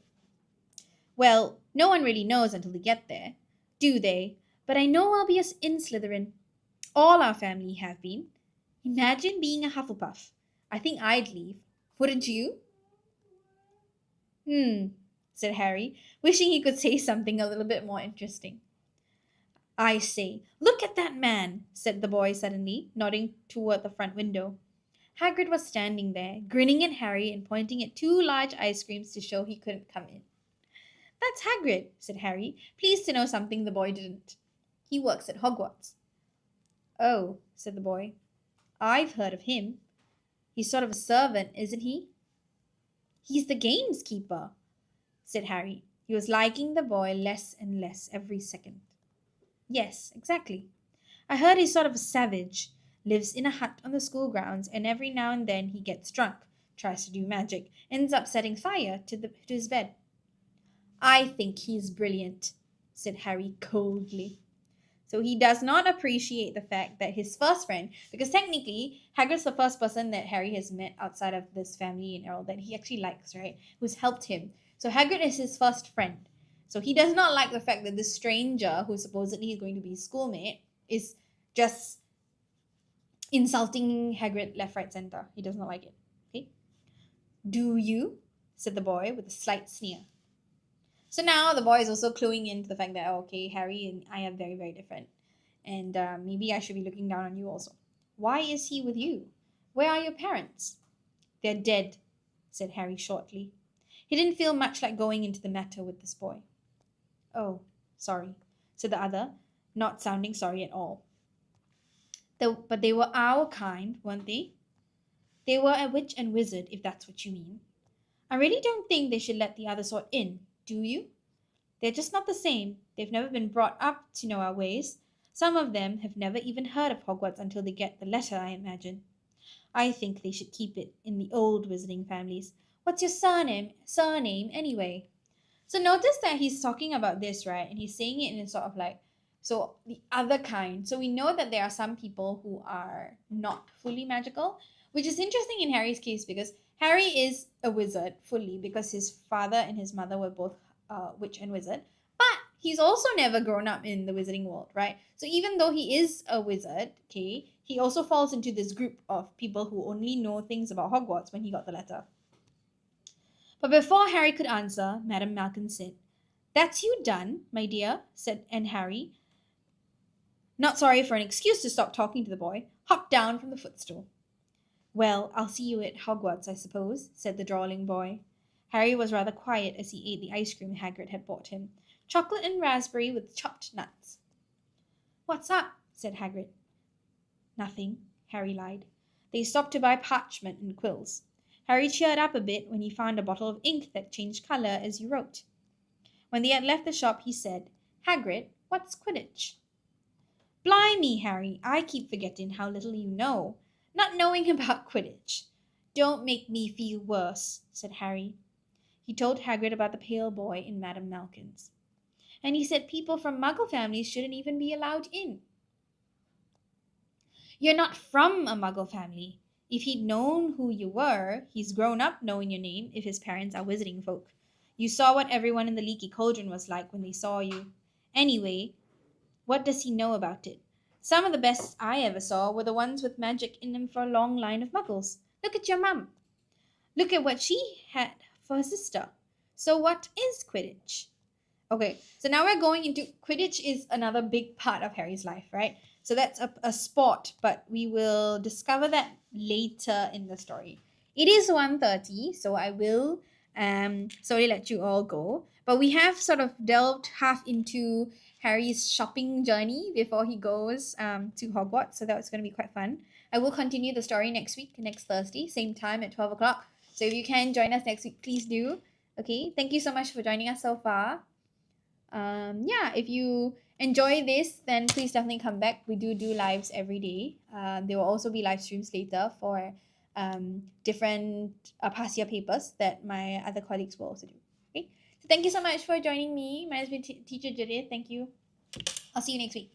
Well, no one really knows until they get there, do they? But I know I'll be in Slytherin. All our family have been. Imagine being a Hufflepuff. I think I'd leave. Wouldn't you? Said Harry, wishing he could say something a little bit more interesting. I say, look at that man, said the boy suddenly, nodding toward the front window. Hagrid was standing there, grinning at Harry and pointing at 2 large ice creams to show he couldn't come in. That's Hagrid, said Harry, pleased to know something the boy didn't. He works at Hogwarts. Oh, said the boy. I've heard of him. He's sort of a servant, isn't he? He's the gameskeeper, said Harry. He was liking the boy less and less every second. Yes, exactly. I heard he's sort of a savage, lives in a hut on the school grounds, and every now and then he gets drunk, tries to do magic, ends up setting fire to his bed. I think he's brilliant, said Harry coldly. So he does not appreciate the fact that his first friend, because technically Hagrid's the first person that Harry has met outside of this family in Errol that he actually likes, right? Who's helped him. So Hagrid is his first friend. So he does not like the fact that this stranger, who supposedly is going to be his schoolmate, is just insulting Hagrid left, right, center. He does not like it. Okay? Do you? Said the boy with a slight sneer. So now the boy is also cluing into the fact that, okay, Harry and I are very, very different. And maybe I should be looking down on you also. Why is he with you? Where are your parents? They're dead, said Harry shortly. He didn't feel much like going into the matter with this boy. Oh, sorry, said the other, not sounding sorry at all. But they were our kind, weren't they? They were a witch and wizard, if that's what you mean. I really don't think they should let the other sort in, do you? They're just not the same. They've never been brought up to know our ways. Some of them have never even heard of Hogwarts until they get the letter, I imagine. I think they should keep it in the old wizarding families. What's your surname anyway? So notice that he's talking about this, right? And he's saying it in a sort of like, so the other kind. So we know that there are some people who are not fully magical, which is interesting in Harry's case because Harry is a wizard fully because his father and his mother were both witch and wizard. But he's also never grown up in the wizarding world, right? So even though he is a wizard, okay, he also falls into this group of people who only know things about Hogwarts when he got the letter. But before Harry could answer, Madame Malkin said, That's you done, my dear, said Harry, not sorry for an excuse to stop talking to the boy, hopped down from the footstool. Well, I'll see you at Hogwarts, I suppose, said the drawling boy. Harry was rather quiet as he ate the ice cream Hagrid had bought him, chocolate and raspberry with chopped nuts. What's up? Said Hagrid. Nothing, Harry lied. They stopped to buy parchment and quills. Harry cheered up a bit when he found a bottle of ink that changed colour as you wrote. When they had left the shop, he said, "Hagrid, what's Quidditch?" "Blimey, Harry, I keep forgetting how little you know. Not knowing about Quidditch." "Don't make me feel worse," said Harry. He told Hagrid about the pale boy in Madame Malkin's. "And he said people from Muggle families shouldn't even be allowed in." "You're not from a Muggle family. If he'd known who you were, he's grown up knowing your name if his parents are wizarding folk. You saw what everyone in the Leaky Cauldron was like when they saw you. Anyway, what does he know about it? Some of the best I ever saw were the ones with magic in them for a long line of muggles. Look at your mum. Look at what she had for her sister. So what is Quidditch?" Okay, so now we're going into Quidditch is another big part of Harry's life, right? So that's a sport, but we will discover that later in the story. It is 1:30, so I will sorry let you all go. But we have sort of delved half into Harry's shopping journey before he goes to Hogwarts, so that was going to be quite fun. I will continue the story next week, next Thursday, same time at 12 o'clock. So if you can join us next week, please do. Okay, thank you so much for joining us so far. Yeah, if you enjoy this, then please definitely come back. We do lives every day. There will also be live streams later for different past year papers that my other colleagues will also do. Okay, so thank you so much for joining me. My name is Teacher Judith. Thank you. I'll see you next week.